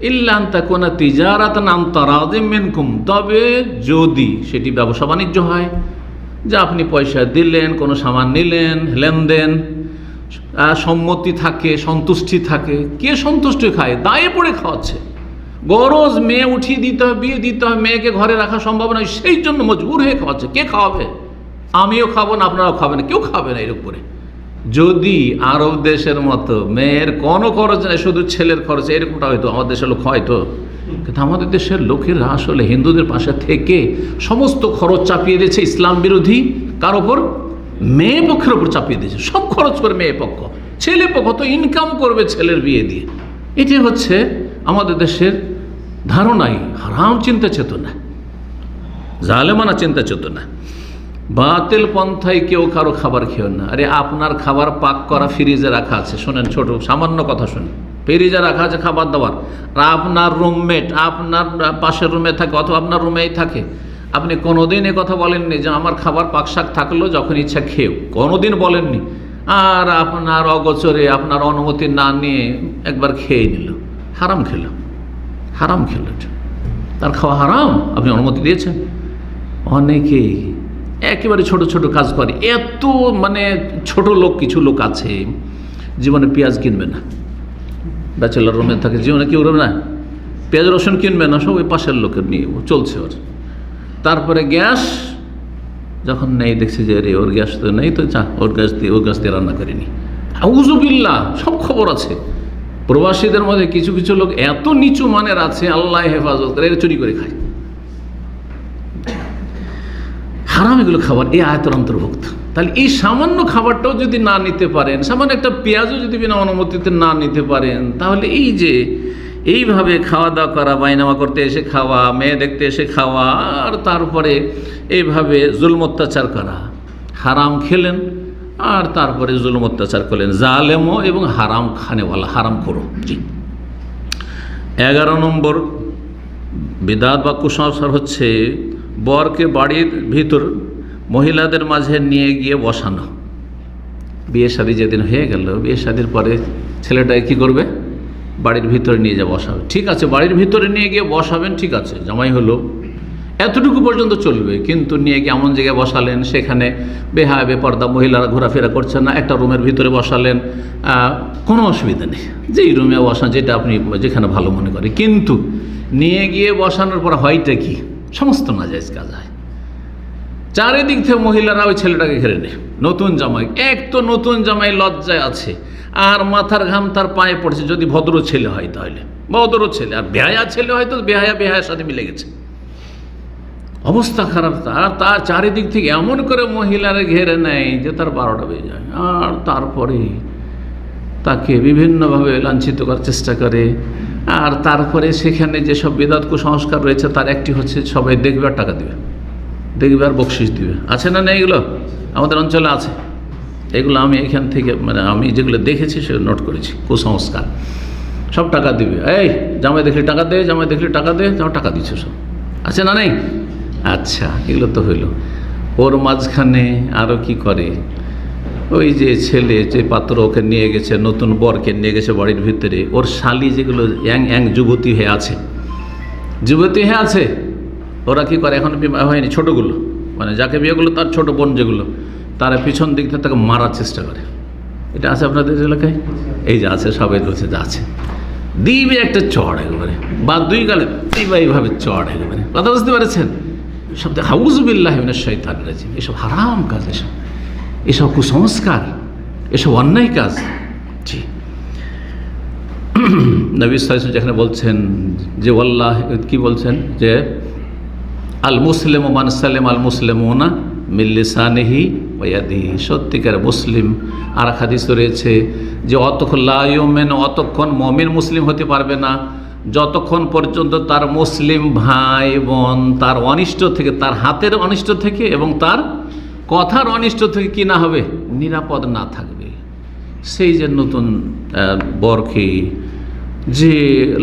ইল্লা আন তাকুনা তিজারাতান আন তারাদিম মিনকুম, তবে যদি সেটি ব্যবসা বাণিজ্য হয়, যে আপনি পয়সা দিলেন, কোনো সামান নিলেন, লেনদেন, সম্মতি থাকে, সন্তুষ্টি থাকে। কে সন্তুষ্টি খায়? দায়ে পড়ে খাওয়াচ্ছে, গরজ, মেয়ে উঠিয়ে দিতে হবে, বিয়ে দিতে হবে, মেয়েকে ঘরে রাখা সম্ভব নয়, সেই জন্য মজবুর হয়ে খাওয়াচ্ছে। কে খাওয়াবে? আমিও খাবো না, আপনারাও খাবেন না, কেউ খাবে না এর উপরে। যদি আরব দেশের মতো মেয়ের কোনো খরচ নেই, শুধু ছেলের খরচ, এরকমটা হয়তো আমাদের দেশের লোক হয়তো, কিন্তু আমাদের দেশের লোকেরা আসলে হিন্দুদের পাশে থেকে সমস্ত খরচ চাপিয়ে দিয়েছে ইসলাম বিরোধী কার ওপর? মেয়ে পক্ষের ওপর চাপিয়ে দিয়েছে। সব খরচ করে মেয়ে পক্ষ, ছেলে পক্ষ তো ইনকাম করবে ছেলের বিয়ে দিয়ে। এটি হচ্ছে আমাদের দেশের ধারণাই হারাম চিন্তা চেতনা, জালেমানা চিন্তা চেতনা। বাতিল পন্থায় কেউ কারো খাবার খেও না। আরে আপনার খাবার পাক করা ফ্রিজে রাখা আছে, শোনেন ছোট সামান্য কথা শোনেন, ফ্রিজে রাখা আছে খাবার দাবার, আর আপনার রুমমেট আপনার পাশের রুমে থাকে অথবা আপনার রুমেই থাকে, আপনি কোনোদিন এ কথা বলেননি যে আমার খাবার পাক শাক থাকলো যখন ইচ্ছা খেও, কোনোদিন বলেননি। আর আপনার অগোচরে আপনার অনুমতি না নিয়ে একবার খেয়ে নিল, হারাম খেল, তার খাওয়া হারাম, আপনি অনুমতি দিয়েছেন। অনেকেই একেবারে ছোট ছোট কাজ করে, এত মানে ছোট লোক, কিছু লোক আছে জীবনে পেঁয়াজ কিনবে না, ব্যাচেলার রুমে থাকে, জীবনে কেউ না পেঁয়াজ রসুন কিনবে না, সব ওই পাশের লোকের নিয়ে চলছে ওর। তারপরে গ্যাস যখন নেই, দেখছে যে রে ওর গ্যাস তো নেই, তো ওর গ্যাস দিয়ে রান্না করিনি। আউযুবিল্লাহ, সব খবর আছে। প্রবাসীদের মধ্যে কিছু কিছু লোক এত নিচু মানের আছে, আল্লাহ হেফাজত করে, এর চুরি করে খায়। হারাম এগুলো খাবার এই আয়াতের অন্তর্ভুক্ত। তাহলে এই সামান্য খাবারটাও যদি না নিতে পারেন, সামান্য একটা পেঁয়াজও যদি বিনা অনুমতিতে না নিতে পারেন, তাহলে এই যে এইভাবে খাওয়া দাওয়া করা, বাইনামা করতে এসে খাওয়া, মেয়ে দেখতে এসে খাওয়া, আর তারপরে এইভাবে জুলম অত্যাচার করা, হারাম খেলেন আর তারপরে জুলম অত্যাচার করলেন, জালেমও এবং হারাম খানেওয়ালা, হারাম করো। জি, 11 নম্বর বিদআত বা কুসংস্কার হচ্ছে বরকে বাড়ির ভিতর মহিলাদের মাঝে নিয়ে গিয়ে বসানো। বিয়ে শাদী যেদিন হয়ে গেল, বিয়ে শাদীর পরে ছেলেটাকে কী করবে? বাড়ির ভিতরে নিয়ে যা বসাবে। ঠিক আছে, বাড়ির ভিতরে নিয়ে গিয়ে বসাবেন, ঠিক আছে, জামাই হলো, এতটুকু পর্যন্ত চলবে। কিন্তু নিয়ে গিয়ে এমন জায়গায় বসালেন, সেখানে বেহায়া বেপর্দা মহিলারা ঘোরাফেরা করছেন না, একটা রুমের ভিতরে বসালেন, কোনো অসুবিধা নেই, যেই রুমে বসান, যেটা আপনি যেখানে ভালো মনে করেন। কিন্তু নিয়ে গিয়ে বসানোর পর হয়টা কি, সমস্ত নাজায়েজ কাজ হয়। চারিদিক থেকে মহিলারা ওই ছেলেটাকে ঘিরে নেয়। নতুন জামাই, এক তো নতুন জামাই লজ্জায় আছে, আর মাথার ঘাম তার পায়ে পড়ছে, যদি ভদ্র ছেলে হয় তাহলে, ভদ্র ছেলে, আর বেহায়া ছেলে হয়তো বেহায়ার সাথে মিলে গেছে, অবস্থা খারাপ। তার চারিদিক থেকে এমন করে মহিলারা ঘেরে নেয় যে তার 12টা বেজে যায়। আর তারপরে তাকে বিভিন্নভাবে লাঞ্ছিত করার চেষ্টা করে। আর তারপরে সেখানে যেসব বিদআত কুসংস্কার রয়েছে, তার একটি হচ্ছে সবাই দেখবে আর টাকা দিবে, দেখবে আর বকশিস দিবে। আছে না নেই? এগুলো আমাদের অঞ্চলে আছে। এগুলো আমি এখান থেকে আমি যেগুলো দেখেছি সেগুলো নোট করেছি। কুসংস্কার, সব টাকা দিবে, এই জামাই দেখলে টাকা দে, জামাই দেখলে টাকা দে, জামাই টাকা দিচ্ছে সব। আছে না নেই? আচ্ছা, এগুলো তো হইল। ওর মাঝখানে আরও কি করে, ওই যে ছেলে, যে পাত্র ওকে নিয়ে গেছে, নতুন বরকে নিয়ে গেছে বাড়ির ভিতরে, ওর শালি যেগুলো ইয়াং যুবতী হয়ে আছে, ওরা কি করে, এখন বিবাহ হয়নি, ছোটোগুলো, যাকে বিয়েগুলো তার ছোট বোন যেগুলো, তারা পিছন দিক থেকে তাকে মারার চেষ্টা করে। এটা আছে আপনাদের এলাকায়? এই যে আছে, সবাই বলছে যে আছে। দিবে একটা চড় একেবারে, বা দুই গালে দিবা এইভাবে চড় একেবারে। কথা বুঝতে পেরেছেন? সব হাউযুবিল্লাহি মিনাশ শাইতানির রাজিম। এসব হারাম কাজ, এসব কুসংস্কার, এসব অন্যায় কাজ। জি, নবী সাল্লাল্লাহু আলাইহি ওয়াসাল্লাম যেখানে বলছেন যে ওয়াল্লাহ, কি বলছেন যে আল মুসলিমু মান সালামা আল মুসলিমুনা মিন লিসানিহি ওয়া ইয়াদিহি, সত্যিকার মুসলিম। আর হাদিস রয়েছে যে অতক্ষণ মুমিন মুসলিম হতে পারবে না যতক্ষণ পর্যন্ত তার মুসলিম ভাই বোন তার অনিষ্ট থেকে, তার হাতের অনিষ্ট থেকে এবং তার কথার অনিষ্ট থেকে কি না হবে, নিরাপদ না থাকবে। সেই যে নতুন বরকে যে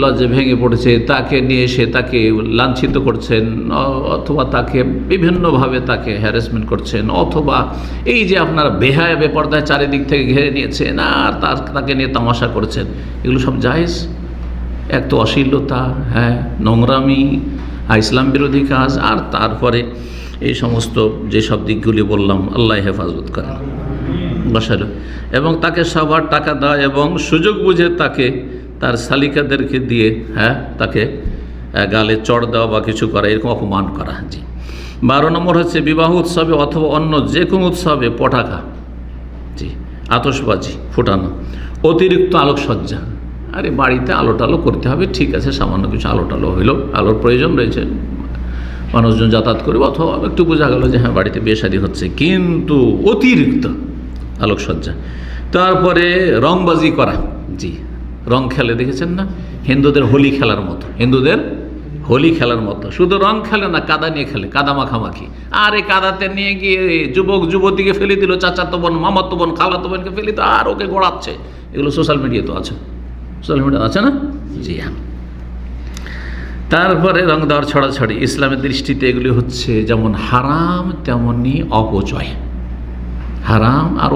লজ্জা ভেঙে পড়েছে, তাকে নিয়ে এসে তাকে লাঞ্ছিত করছেন, অথবা তাকে বিভিন্নভাবে তাকে হ্যারাসমেন্ট করছেন, অথবা এই যে আপনার বেহায়া বেপর্দায় চারিদিক থেকে ঘিরে নিয়েছেন আর তাকে নিয়ে তামাশা করছেন, এগুলো সব জায়েজ? এক তো অশ্লীলতা, হ্যাঁ, নোংরামি, ইসলাম বিরোধী কাজ, আর তারপরে এই সমস্ত যেসব দিকগুলি বললাম, আল্লাহ হেফাজত করেন। বসালো এবং তাকে সবার টাকা দেওয়া এবং সুযোগ বুঝে তাকে তার শালিকাদেরকে দিয়ে, হ্যাঁ, তাকে গালে চড় দেওয়া বা কিছু করা, এরকম অপমান করা। জি। 12 নম্বর হচ্ছে বিবাহ উৎসবে অথবা অন্য যে কোনো উৎসবে পটাকা, জি, আতশবাজি ফুটানো, অতিরিক্ত আলোকসজ্জা। আরে বাড়িতে আলো টালো করতে হবে, ঠিক আছে, সামান্য কিছু আলো টালো হইলো, আলোর প্রয়োজন রয়েছে, মানুষজন যাতায়াত করবে, অথবা একটু বোঝা গেল যে হ্যাঁ বাড়িতে বিয়ে শাদী হচ্ছে, কিন্তু অতিরিক্ত আলোকসজ্জা। তারপরে রংবাজি করা, জি, রং খেলে, দেখেছেন না, হিন্দুদের হোলি খেলার মতো, শুধু রং খেলে না, কাদা নিয়ে খেলে, কাদা মাখামাখি। আর এই কাদাতে নিয়ে গিয়ে যুবক যুবতীকে ফেলে দিল, চাচাতো বোন, মামাতো বোন, খালাতো বোনকে ফেলে দিল, আর ওকে গোড়াচ্ছে। এগুলো সোশ্যাল মিডিয়া তো আছে, সোশ্যাল মিডিয়া আছে না? জি হ্যাঁ। তারপরে রং দেওয়ার ছড়াছড়ি, ইসলামের দৃষ্টিতে এগুলি হচ্ছে যেমন হারাম তেমনি অপচয়। হারাম আর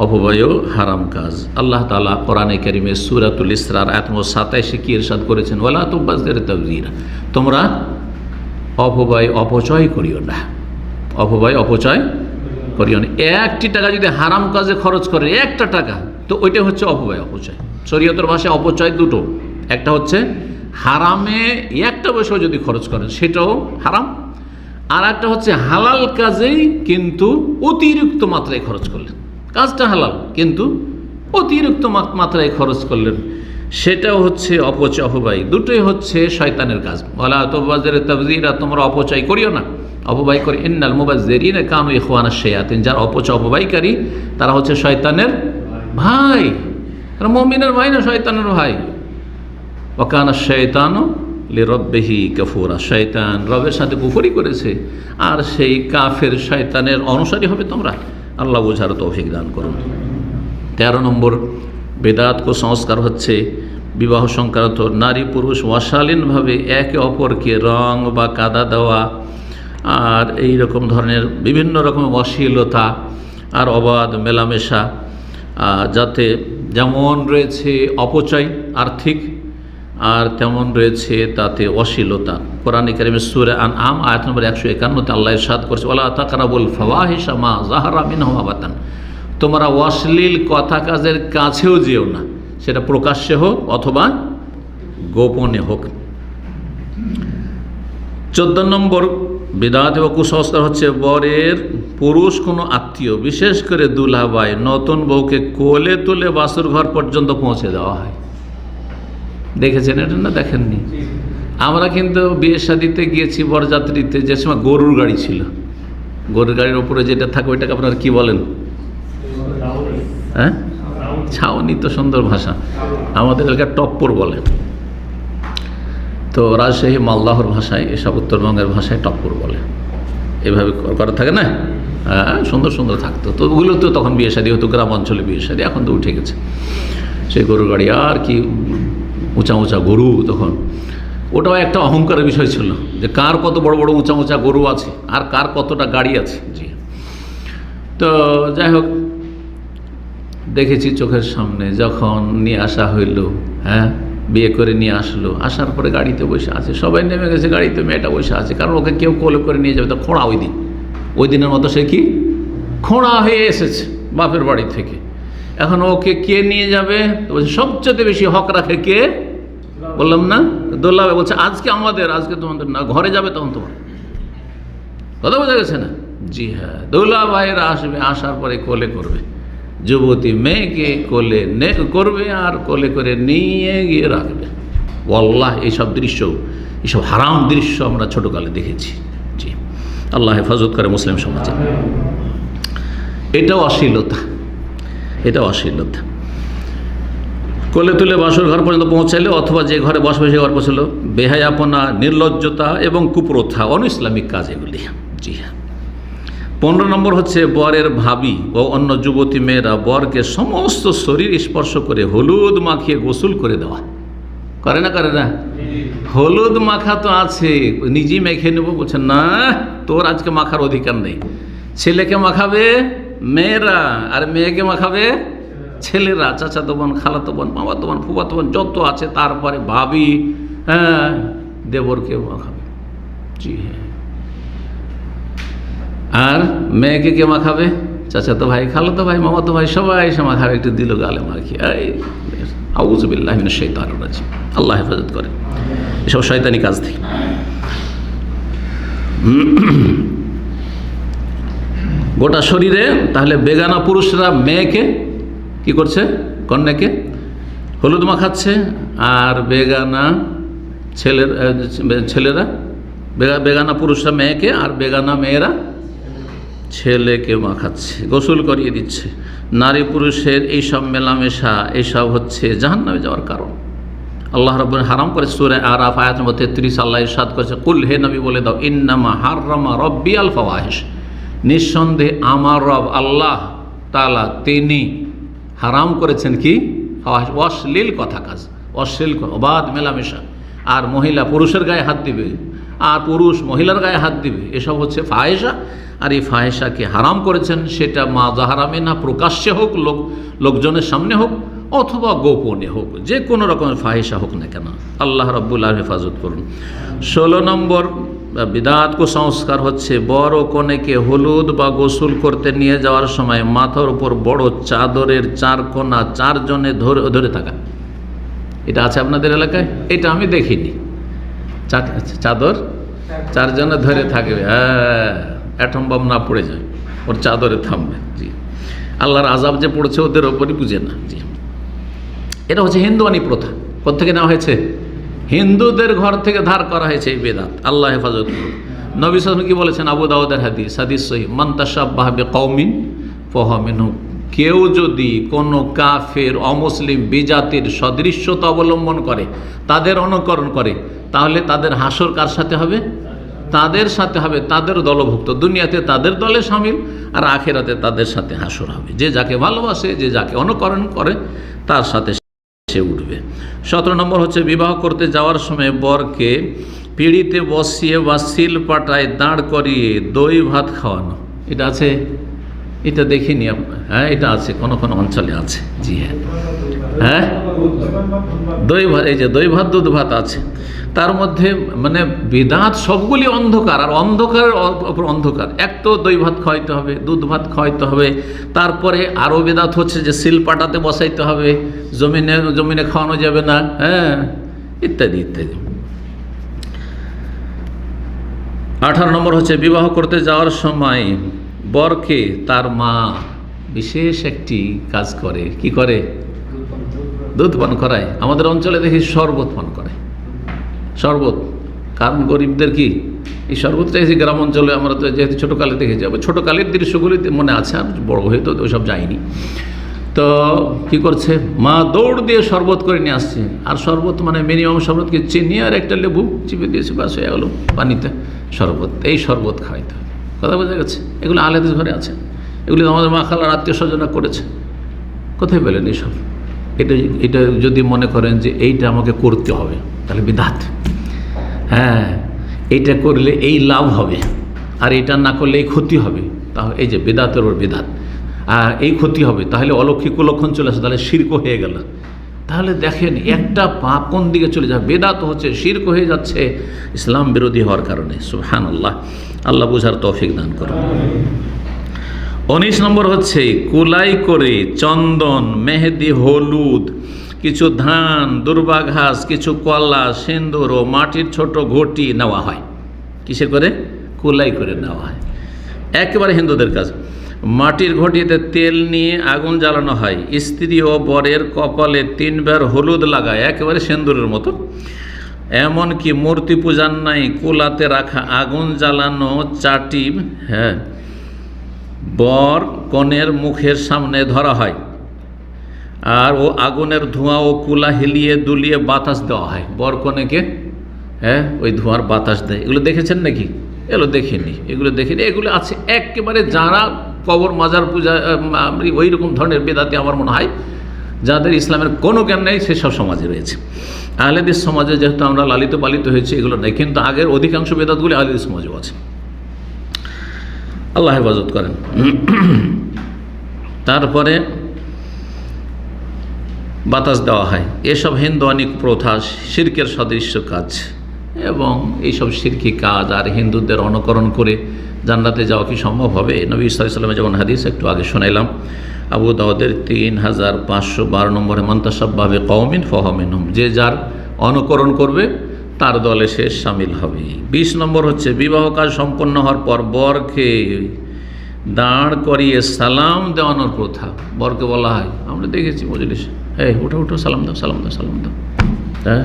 অপব্যয়ও হারাম কাজ। আল্লাহ তাআলা কোরআনে কারীমে সূরাতুল ইসরার আয়াত নম্বর 27 কি ইরশাদ করেছেন, ওয়ালা তুবাযজির তাবযীরা, তোমরা অপচয় করিও না। অপচয় করিও না। একটি টাকা যদি হারাম কাজে খরচ করে, একটা টাকা, তো ওইটা হচ্ছে অপচয়। শরীয়তের ভাষায় অপচয় দুটো, একটা হচ্ছে হারামে একটা পয়সা যদি খরচ করেন সেটাও হারাম, আর একটা হচ্ছে হালাল কাজেই কিন্তু অতিরিক্ত মাত্রায় খরচ করলেন, কাজটা হালাল কিন্তু অতিরিক্ত মাত্রায় খরচ করলেন, সেটাও হচ্ছে অপব্যয়। দুটোই হচ্ছে শয়তানের কাজ। ওয়ালা তুবাযজির তাবযীরা, তোমরা অপচয় করিও না, অপব্যয় করে। ইন্নাল মুবাযজিরিনা কানু ইখওয়ানাশ শায়াতিন, যারা অপব্যয়কারী তারা হচ্ছে শয়তানের ভাই। তারা মুমিনের ভাই না, শয়তানের ভাই। ওয়া কানা শাইতানু লিরাব্বিহি কাফুরা, শয়তান রবের সাথে কুফরি করেছে, আর সেই কাফের শয়তানের অনুসারী হবে তোমরা। আল্লাহ বোঝার তৌফিক দান করুন। 13 নম্বর বেদাত কুসংস্কার হচ্ছে বিবাহ সংক্রান্ত নারী পুরুষ অশালীনভাবে একে অপরকে রং বা কাদা দেওয়া, আর এই রকম ধরনের বিভিন্ন রকমের অশ্লীলতা আর অবাধ মেলামেশা, যাতে যেমন রয়েছে অপচয় আর্থিক, আর তেমন রয়েছে তাতে অশ্লীলতা। কোরআনে কারিমের সূরা আনআম আয়াত নম্বর 151-তে আল্লাহ ইরশাদ করছে, ওয়ালা তাকরাবুল ফাওয়াহিশা মা যাহারা মিনহা ওয়া বাতান, তোমরা অশ্লীল কথা কাজের কাছেও যেও না, সেটা প্রকাশ্যে হোক অথবা গোপনে হোক। 14 নম্বর বিদআত ও কুসংস্কার হচ্ছে বরের পুরুষ কোনো আত্মীয়, বিশেষ করে দুলাভাই, নতুন বউকে কোলে তুলে বাসুর ঘর পর্যন্ত পৌঁছে দেওয়া হয়। দেখেছেন এটা না দেখেননি? আমরা কিন্তু বিয়ে শাদিতে গিয়েছি বরযাত্রীতে, যে সময় গরুর গাড়ি ছিল, গরুর গাড়ির ওপরে যেটা থাকে ওইটাকে আপনারা কি বলেন? হ্যাঁ, ছাউনি তো সুন্দর ভাষা, আমাদের এলাকায় টপ্পর বলে। তো রাজশাহী মালদাহর ভাষায়, এসব উত্তরবঙ্গের ভাষায় টপ্পর বলে, এভাবে করা থাকে না? হ্যাঁ, সুন্দর সুন্দর থাকতো। তো ওগুলো তো তখন বিয়ে শাদী হতো, গ্রাম অঞ্চলে বিয়ে শাদী, এখন তো উঠে গেছে সেই গরুর গাড়ি। আর কি উঁচা উঁচা গরু, তখন ওটাও একটা অহংকারের বিষয় ছিল যে কার কত বড় বড় উঁচা উঁচা গরু আছে আর কার কতটা গাড়ি আছে। জি, তো যাই হোক, দেখেছি চোখের সামনে যখন নিয়ে আসা হইল, হ্যাঁ, বিয়ে করে নিয়ে আসলো, আসার পরে গাড়িতে বসে আছে, সবাই নেমে গেছে, গাড়িতে মেয়েটা বসে আছে, কারণ ওকে কেউ কোলে করে নিয়ে যাবে। তো খোঁড়া ওই দিনের মতো সে কি খোঁড়া হয়ে এসেছে বাপের বাড়ি থেকে। এখন ওকে কে নিয়ে যাবে? তো বলছে সবচেয়ে বেশি হক রাখে কে? বললাম না, দোলাভাই। বলছে আজকে আমাদের, আজকে তোমাদের না, ঘরে যাবে তখন তোমার। কথা বোঝা গেছে না? জি হ্যাঁ, দোলাভাইরা আসবে, আসার পরে কোলে করবে, যুবতী মেয়েকে কোলে করবে আর কোলে করে নিয়ে গিয়ে রাখবে। ওয়াল্লাহ এইসব দৃশ্য, এইসব হারাম দৃশ্য আমরা ছোটকালে দেখেছি। জি, আল্লাহ হেফাজত করে মুসলিম সমাজে। এটাও অশ্লীলতা, এটাও অশ্লীলতা। কোলে তুলে বাসর ঘর পর্যন্ত পৌঁছাইলে অথবা যে ঘরে বসবে সে ঘর পৌঁছালো, বেহায়াপনা, নির্লজ্জতা এবং কুপ্রথা, অনইসলামিক কাজ এগুলি। জি হ্যাঁ। 15 নম্বর হচ্ছে বরের ভাবি ও অন্য যুবতী মেয়েরা বরকে সমস্ত শরীর স্পর্শ করে হলুদ মাখিয়ে গোসল করে দেওয়া। করে না? করে না? হলুদ মাখা তো আছে, নিজেই মেখে নেবো। বলছে না, তোর আজকে মাখার অধিকার নেই। ছেলেকে মাখাবে মেয়েরা আর মেয়েকে মাখাবে ছেলেরা, চাচাতো বোন, খালাতো বোন, মামাতো বোন, ফুফাতো বোন যত আছে, তারপরে ভাবি, হ্যাঁ, দেবরকে মাখাবে। জি হ্যাঁ। আর মেয়েকে কে মাখাবে? চাচাতো ভাই, খালাতো ভাই, মামাতো ভাই, সবাই এসে মাখাবে, একটু দিল গালে মাখি। আউযু বিল্লাহি মিনাশ শাইতানির রাজিম। আল্লাহ হেফাজত করে এসব শয়তানি কাজ থেকে। গোটা শরীরে তাহলে বেগানা পুরুষরা মেয়েকে কি করছে? কন্যাকে হলুদ মাখাচ্ছে, আর বেগানা ছেলেরা, বেগানা পুরুষরা মেয়েকে আর বেগানা মেয়েরা ছেলেকে মাখাচ্ছে, গোসল করিয়ে দিচ্ছে। নারী পুরুষের এইসব মেলামেশা, এইসব হচ্ছে জাহান্নামে যাওয়ার কারণ। আল্লাহ রাব্বুল হারাম করে সূরা আরাফ আয়াত নম্বর 33 আল্লাহ ইরশাদ করেছে, কুল, হে নবী বলে দাও, ইন্নামা হাররামা রব্বি আল ফাওয়াহিশ, নিঃসন্দেহে আমার রব আল্লাহ তাআলা তিনি হারাম করেছেন কি? ফাওয়াহিশ, অশ্লীল কথা কাজ, অশ্লীল অবাধ মেলামেশা। আর মহিলা পুরুষের গায়ে হাত দিবে আর পুরুষ মহিলার গায়ে হাত দিবে, এসব হচ্ছে ফাহিশা। আর এই ফাহিশাকে হারাম করেছেন, সেটা মা জাহারামে না, প্রকাশ্যে হোক, লোকজনের সামনে হোক অথবা গোপনে হোক, যে কোনো রকমের ফাহিশা হোক না কেন। আল্লাহ রাব্বুল আলামিন হেফাজত করুন। 16 নম্বর বিদআত কুসংস্কার হচ্ছে বর ও কনেকে হলুদ বা গোসল করতে নিয়ে যাওয়ার সময় মাথার উপর বড় চাদরের 4 কোনা 4 জনে ধরে থাকা। এটা আছে আপনাদের এলাকায়? এটা আমি দেখিনি। চাদর 4 জনে ধরে থাকবে, হ্যাঁ, অ্যাটম বম না পড়ে যায়, ওর চাদরে থামবে। জি, আল্লাহর আযাব যে পড়ছে ওদের ওপরই বুঝে না। জি, এটা হচ্ছে হিন্দুয়ানি প্রথা। কোত্থেকে নেওয়া হয়েছে? হিন্দুদের ঘর থেকে ধার করা হয়েছে এই বেদাত। আল্লাহ হেফাজত করুন। নবী সাল্লাল্লাহু আলাইহি ওয়াসাল্লাম কি বলেছেন? আবু দাউদের হাদিস সহিহ, মান তাশাব্বাহা বিকওমিন ফাহুয়া মিনহুম, কেউ যদি কোনো কাফের, অমুসলিম, বিজাতির সদৃশ্যতা অবলম্বন করে, তাদের অনুকরণ করে, তাহলে তাদের হাসর কার সাথে হবে? তাদের সাথে হবে, তাদের দলভুক্ত। দুনিয়াতে তাদের দলে শামিল, আর আখিরাতে তাদের সাথে হাসর হবে। যে যাকে ভালোবাসে, যে যাকে অনুকরণ করে, তার সাথে সে উঠবে। 17 নম্বর হচ্ছে বিবাহ করতে যাওয়ার সময় বরকে পিঁড়িতে বসিয়ে বা শিল পাটায় দাঁড় করিয়ে দই ভাত খাওয়ানো। এটা আছে? এটা দেখিনি আপনার? হ্যাঁ, এটা আছে, কোনো কোনো অঞ্চলে আছে। জি হ্যাঁ, হ্যাঁ, দই ভাত, এই যে দই ভাত দুধ ভাত আছে, তার মধ্যে মানে বিদাত সবগুলি অন্ধকার, আর অন্ধকারের ওপর অন্ধকার। এক তো দই ভাত খাওয়াইতে হবে, দুধ ভাত খাওয়াইতে হবে, তারপরে আরও বিদাত হচ্ছে যে শিল পাটাতে বসাইতে হবে, জমিনে খাওয়ানো যাবে না, হ্যাঁ, ইত্যাদি ইত্যাদি। 18 নম্বর হচ্ছে বিবাহ করতে যাওয়ার সময় বরকে তার মা বিশেষ একটি কাজ করে, কি করে? দুধ পান করায়। আমাদের অঞ্চলে দেখি শরবত পান করায়, শরবত। কারণ গরিবদের কি এই শরবতটা, এই গ্রাম অঞ্চলে আমরা তো যেহেতু ছোটোকালে দেখে যাবো, ছোটোকালের দৃশ্যগুলি মনে আছে, আর বড় হয়ে তো ওইসব যায়নি। তো কি করছে, মা দৌড় দিয়ে শরবত করে নিয়ে আসছে, আর শরবত মানে মিনিমাম শরবতকে চিনি আর একটা লেবু চিপে দিয়েছে, বাস হয়ে গেলো পানিতে শরবত। এই শরবত খাওয়াইতে হবে, কথা বোঝা গেছে? এগুলো আলেদের ঘরে আছে, এগুলি আমাদের মা খালার আত্মীয় স্বজনরা করেছে। কোথায় পেলেন এইসব? এটা যদি মনে করেন যে এইটা আমাকে করতে হবে, তাহলে বিদাত। হ্যাঁ, এইটা করলে এই লাভ হবে, আর এইটা না করলে এই ক্ষতি হবে, তাহলে এই যে বিদাতের ওর বিদাত। আর এই ক্ষতি হবে, তাহলে অলৌকিক লক্ষণ চলে আসে, তাহলে শিরক হয়ে গেল। তাহলে দেখেন একটা পাপ কোন দিকে চলে যায়, বেদাত হচ্ছে, শিরক হয়ে যাচ্ছে ইসলাম বিরোধী হওয়ার কারণে। সুবহানাল্লাহ, আল্লাহ বুঝার তৌফিক দান করুন। 19 নম্বর হচ্ছে কুলাই করে চন্দন, মেহেদি, হলুদ, কিছু ধান, দুর্বা ঘাস, কিছু কলা, সিন্দুর ও মাটির ছোট ঘটি নেওয়া হয়। কিসের করে? কুলাই করে নেওয়া হয়, একেবারে হিন্দুদের কাজ। মাটির ঘটিতে তেল নিয়ে আগুন জ্বালানো হয়, স্ত্রী ও বরের কপালে 3 বার হলুদ লাগায়, একেবারে সিন্দুরের মতো। এমনকি মূর্তি পূজার নাই কুলাতে রাখা আগুন জ্বালানো চাটি, হ্যাঁ, বর কনের মুখের সামনে ধরা হয়, আর ও আগুনের ধোঁয়া ও কুলা হিলিয়ে দুলিয়ে বাতাস দেওয়া হয় বর কনেকে, হ্যাঁ, ওই ধোঁয়ার বাতাস দেয়। এগুলো দেখেছেন নাকি? এগুলো দেখিনি, এগুলো দেখিনি। এগুলো আছে একেবারে যারা কবর মাজার পূজা ওই রকম ধরনের বেদাতি, আমার মনে হয় যাদের ইসলামের কোনো জ্ঞান নেই সেসব সমাজে রয়েছে। আহলেদিস সমাজে যেহেতু আমরা লালিত পালিত হয়েছি, এগুলো নেই, কিন্তু আগের অধিকাংশ বেদাতগুলি আহলেদিস সমাজেও আছে। আল্লাহ হেফাজত করেন। তারপরে বাতাস দেওয়া হয়। এসব হিন্দুয়ানি প্রথা শিরকের সদৃশ্য কাজ, এবং এইসব শিরকি কাজ আর হিন্দুদের অনুকরণ করে জান্নাতে যাওয়া কি সম্ভব হবে? নবী সাল্লাল্লাহু আলাইহি ওয়াসাল্লামের যেমন হাদিস একটু আগে শোনাইলাম, আবু দাউদের 3512 নম্বরে, মান তাশাব্বাহা বিকওমিন ফাহুয়া মিনহুম, যে যার অনুকরণ করবে তার দলে সে শামিল হবে। 20 নম্বর হচ্ছে বিবাহ কাজ সম্পন্ন হওয়ার পর বরকে দাঁড় করিয়ে সালাম দেওয়ানোর প্রথা। বরকে বলা হয়, আমরা দেখেছি মজলিসে, এই উঠো উঠো, সালাম দাও, সালাম দাও, সালাম দাও। হ্যাঁ,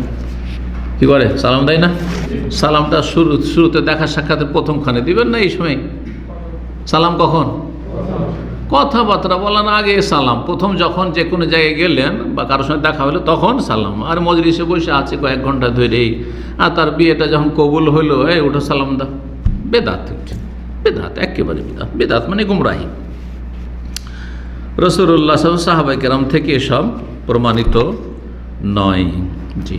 কী করে? সালাম দেয় না? সালামটা শুরুতে দেখা সাক্ষাতের প্রথমখানে দিবেন না, এই সময় সালাম কখন? কথাবার্তা বলার আগে সালাম। প্রথম যখন যে কোনো জায়গায় গেলেন বা কারোর সঙ্গে দেখা হলো তখন সালাম। আর মজলিসে বসে আছে কয়েক ঘন্টা ধরেই, আর তার বিয়েটা যখন কবুল হইলো, এই উঠো সালাম দাও। বেদাত, বেদাত, একেবারে বেদাত। বেদাত মানে গুমরাহি। রাসূলুল্লাহ সাহাবায়ে কেরাম থেকে এসব প্রমাণিত নয়। জি,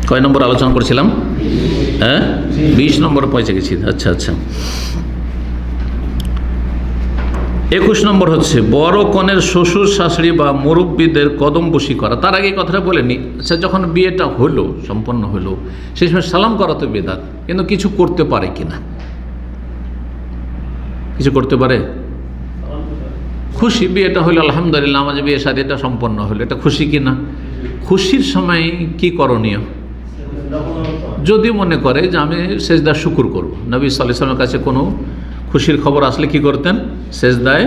কয় নম্বর আলোচনা করেছিলাম? হ্যাঁ, 20 নম্বর পৌঁছে গেছি। আচ্ছা আচ্ছা। 21 নম্বর হচ্ছে বড় কনের শ্বশুর শাশুড়ি বা মুরব্বীদের কদম বসি করা। তার আগে কথাটা বলেনি। আচ্ছা, যখন বিয়েটা হলো, সম্পন্ন হলো, সেই সময় সালাম করা তো বেদাত, কিন্তু কিছু করতে পারে কিনা? কিছু করতে পারে? খুশি, বিয়েটা হলো, আলহামদুলিল্লাহ আমাদের বিয়ে শাদীটা সম্পন্ন হলো, এটা খুশি কিনা? খুশির সময় কি করণীয়? যদি মনে করে যে আমি সেজদা শুকুর করব, নবী সাল্লাল্লাহু আলাইহি ওয়াসাল্লামের কাছে কোনো খুশির খবর আসলে কি করতেন? সেজদায়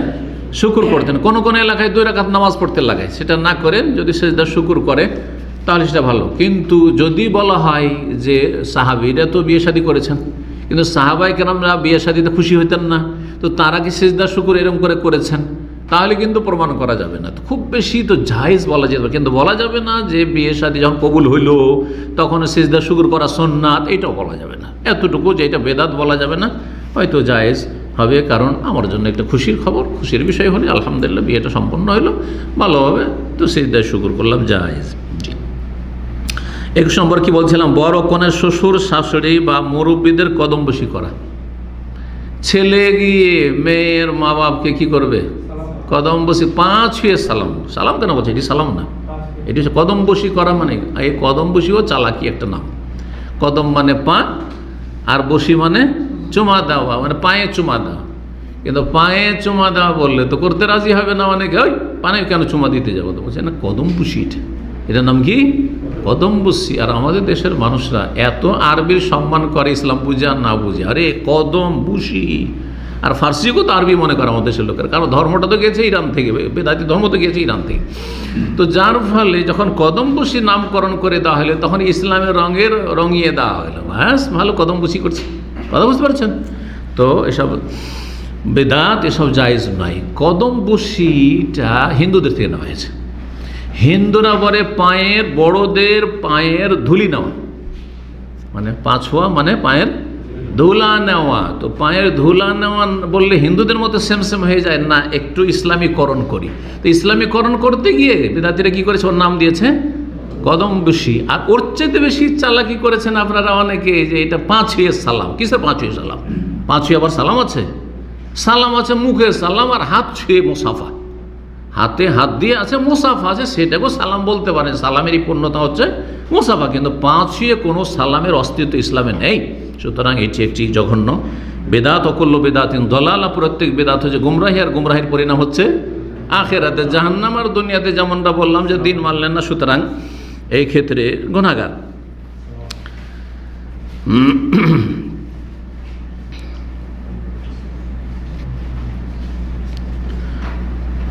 শুকুর করতেন। কোনো কোনো এলাকায় 2 রাকাত নামাজ পড়তে লাগায়, সেটা না করে যদি সেজদা শুকুর করে তাহলে সেটা ভালো। কিন্তু যদি বলা হয় যে সাহাবীরা তো বিয়ে শাদী করেছেন, কিন্তু সাহাবায়ে কেরামরা বিয়ে শাদীতে খুশি হইতেন না, তো তারা কি সেজদা শুকুর এরকম করে করেছেন, তাহলে কিন্তু প্রমাণ করা যাবে না। খুব বেশি তো জায়েজ বলা যাবে, কিন্তু বলা যাবে না যে বিয়ে শাদী যখন কবুল হইল তখন সিজদা শুকর করা সুন্নাত, এটাও বলা যাবে না। এতটুকু যে এটা বেদাত বলা যাবে না, হয়তো জায়েজ হবে, কারণ আমার জন্য একটা খুশির খবর, খুশির বিষয় হলে আলহামদুলিল্লাহ বিয়েটা সম্পন্ন হইলো ভালোভাবে, তো সিজদা শুকর করলাম, জায়েজ। 21 নম্বর কি বলছিলাম? বড় কনের শ্বশুর শাশুড়ি বা মুরব্বীদের কদম বসি করা। ছেলে গিয়ে মেয়ের মা বাপকে কি করবে? কদম বসি পা ছুঁয়ে সালাম। সালাম কেন বলছে? এটি সালাম না, এটি হচ্ছে কদম বসি করা। মানে এই কদম বসিও চালাকি একটা নাম। কদম মানে পা, আর বসি মানে চুমা দেওয়া, মানে পায়ে চুমা দেওয়া। কিন্তু পায়ে চুমা দেওয়া বললে তো করতে রাজি হবে না অনেকে। ওই পায়ে কেন চুমা দিতে যাবো? তো বলছে না, কদম বসি, এটার নাম কি? কদম বসি। আর আমাদের দেশের মানুষরা এত আরবির সম্মান করে, ইসলাম বুঝে আর না বুঝে, আরে কদম বসি। আর ফার্সিকেও তো আরবি মনে করে আমাদের দেশের লোকের, কারণ ধর্মটা তো গিয়েছে ইরান থেকে, বেদাতি ধর্ম তো গিয়েছে ইরান থেকে। তো যার ফলে যখন কদম বসি নামকরণ করে দেওয়া হলো, তখন ইসলামের রঙের রঙিয়ে দেওয়া হলো। ব্যাস, ভালো কদম বসি করছে, কথা বুঝতে পারছেন তো? এসব বেদাত, এসব জায়েজ নয়। কদম বসিটা হিন্দুদের থেকে নেওয়া হয়েছে। হিন্দুরা বলে পায়ের, বড়দের পায়ের ধুলি নেওয়া, মানে পা ছোঁয়া মানে পায়ের ধুলা নেওয়া। তো পায়ের ধুলা নেওয়া বললে হিন্দুদের মতো সেম সেম হয়ে যায় না, একটু ইসলামীকরণ করি। তো ইসলামীকরণ করতে গিয়ে বেদাতিরা কি করেছে? ওর নাম দিয়েছে কদম বসি। আর ওর চেয়ে বেশি চালাকি করেছেন আপনারা অনেকে, যে এটা পা ছুঁয়ে সালাম। কিসের পা ছুঁয়ে সালাম? পা ছুঁয়ে আবার সালাম আছে? সালাম আছে মুখে সালাম, আর হাত ছুঁয়ে মুসাফা, হাতে হাত দিয়ে আছে, মুসাফা আছে, সেটাকেও সালাম বলতে পারেন। সালামেরই পূর্ণতা হচ্ছে মুসাফা, কিন্তু পা ছুঁয়ে কোনো সালামের অস্তিত্ব ইসলামে নেই। সুতরাং এটি একটি জঘন্য বেদাত। অকুল্য বেদাতিন দলালা, প্রত্যেক বেদাত হচ্ছে গুমরাহি, আর গুমরাহির পরিণাম হচ্ছে আখিরাতে জাহান্নাম। আর দুনিয়াতে যেমনটা বললাম যে দিন মানলেন না, সুতরাং এই ক্ষেত্রে গুনাহগার।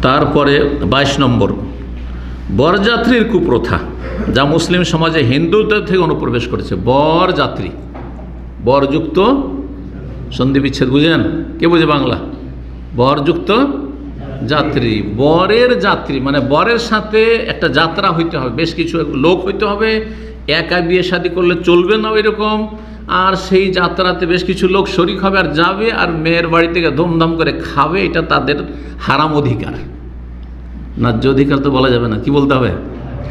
তারপরে 22 নম্বর, বরযাত্রীর কুপ্রথা, যা মুসলিম সমাজে হিন্দুদের থেকে অনুপ্রবেশ করেছে। বরযাত্রী, বরযুক্ত সন্ধি বিচ্ছেদ, বুঝেন? কে বুঝে বাংলা? বরযুক্ত যাত্রী, বরের যাত্রী মানে বরের সাথে একটা যাত্রা হইতে হবে, বেশ কিছু লোক হইতে হবে। একা বিয়ে শাদী করলে চলবে না ওইরকম। আর সেই যাত্রাতে বেশ কিছু লোক শরিক হবে আর যাবে, আর মেয়ের বাড়ি থেকে ধুমধাম করে খাবে। এটা তাদের হারাম অধিকার। ন্যায্য অধিকার তো বলা যাবে না, কি বলতে হবে?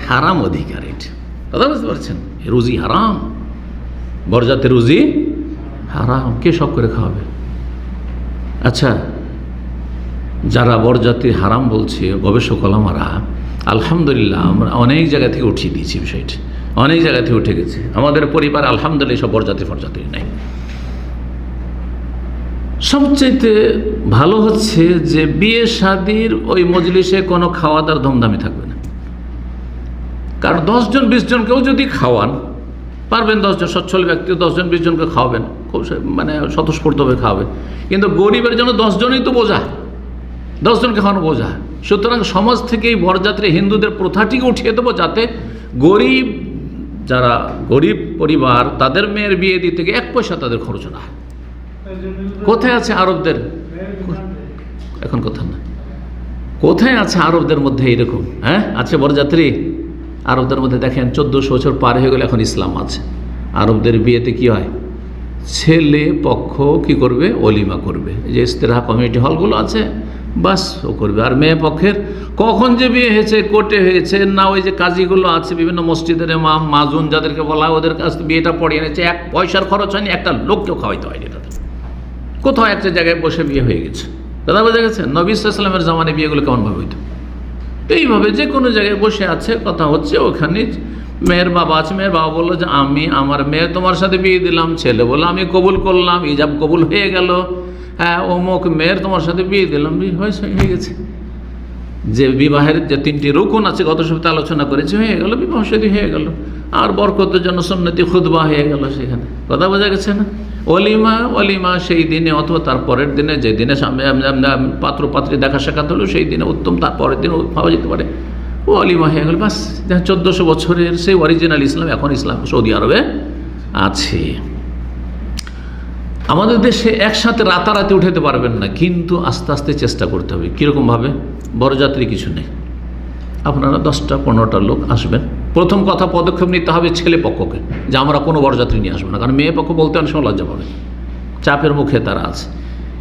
হারাম অধিকার। এটা কথা বুঝতে পারছেন? রুজি হারাম, বরযাত্রী রুজি হারাম। কে শখ করে খাওয়াবে? আচ্ছা, যারা বরযাত্রী হারাম বলছে গবেষক ওলামারা, আলহামদুলিল্লাহ আমরা অনেক জায়গা থেকে উঠিয়ে দিয়েছি বিষয়টি, অনেক জায়গা থেকে উঠে গেছে। আমাদের পরিবার আলহামদুলিল্লাহ সব বরযাত্রী ফরযাত্রী নেই। সবচাইতে ভালো হচ্ছে যে বিয়ে শাদির ওই মজলিসে কোনো খাওয়া দাওয়ার ধুমধামি থাকবে না। কারণ 10 জন 20 জনকেও যদি খাওয়ান পারবেন, 10 জন সচ্ছল ব্যক্তি 10 জন 20 জনকে খাওয়াবেন, খুব মানে স্বতঃস্ফূর্তভাবে খাওয়াবেন। কিন্তু গরিবের জন্য 10 জনই তো বোঝা, 10 জনকে খাওয়ানো বোঝা। সুতরাং সমাজ থেকে এই বরযাত্রী হিন্দুদের প্রথাটিকে উঠিয়ে দেবো, যাতে গরিব, যারা গরিব পরিবার, তাদের মেয়ের বিয়ে দিতে গিয়ে 1 পয়সা তাদের খরচ না হয়। কোথায় আছে আরবদের? এখন কথা না, কোথায় আছে আরবদের মধ্যে এইরকম? হ্যাঁ আছে বরযাত্রী আরবদের মধ্যে। দেখেন 1400 বছর পার হয়ে গেলে এখন ইসলাম আছে। আরবদের বিয়েতে কি হয়? ছেলে পক্ষ কি করবে? অলিমা করবে। যে ইস্তেরাহা কমিউনিটি হলগুলো আছে, বাস ও করবে। আর মেয়ে পক্ষের কখন যে বিয়ে হয়েছে, কোর্টে হয়েছে না, ওই যে কাজীগুলো আছে বিভিন্ন মসজিদের ইমাম মাজুন যাদেরকে বলা, ওদের কাছ থেকে বিয়েটা পড়িয়ে এনেছে, 1 পয়সার খরচ হয়নি, একটা লোককেও খাওয়াইতে হয়নি তাদের। কোথাও একটা জায়গায় বসে বিয়ে হয়ে গেছে। দাদা বোঝা গেছে? নবী সাল্লাল্লাহু আলাইহি ওয়াসাল্লামের জামানে বিয়েগুলো কেমনভাবে হইতো? এইভাবে যে কোনো জায়গায় বসে আছে, কথা হচ্ছে, ওখানে মেয়ের বাবা আছে, মেয়ের বাবা বললো যে আমি আমার মেয়ে তোমার সাথে বিয়ে দিলাম। ছেলে বললো আমি কবুল করলাম, ইজাব কবুল হয়ে গেল। হ্যাঁ, অমুক মেয়ের তোমার সাথে বিয়ে দিলাম, হয়ে গেছে। যে বিবাহের যে 3টি রুকুন আছে, গত সপ্তাহে আলোচনা করেছে, হয়ে গেল, বিবাহ শাদী হয়ে গেল। আর বরকতের জন্য সুন্নতি খুতবা হয়ে গেল সেখানে। কথা বোঝা গেছে না? অলিমা সেই দিনে অথবা তার পরের দিনে, যে দিনে পাত্র পাত্রী দেখা সাক্ষাৎ হলো সেই দিনে উত্তম, তার পরের দিন পাওয়া যেতে পারে। ও অলিমা হয়ে গেল, বাস। 1400 বছরের সেই অরিজিনাল ইসলাম এখন ইসলাম সৌদি আরবে আছে। আমাদের দেশে একসাথে রাতারাতি উঠাতে পারবেন না, কিন্তু আস্তে আস্তে চেষ্টা করতে হবে। কীরকমভাবে? বরযাত্রী কিছু নেই, আপনারা 10টা-15টা লোক আসবেন। প্রথম কথা, পদক্ষেপ নিতে হবে ছেলে পক্ষকে, যে আমরা কোনো বরযাত্রী নিয়ে আসবো না। কারণ মেয়ে পক্ষ বলতে অনেক সময় লজ্জা পাবে, চাপের মুখে তারা আছে,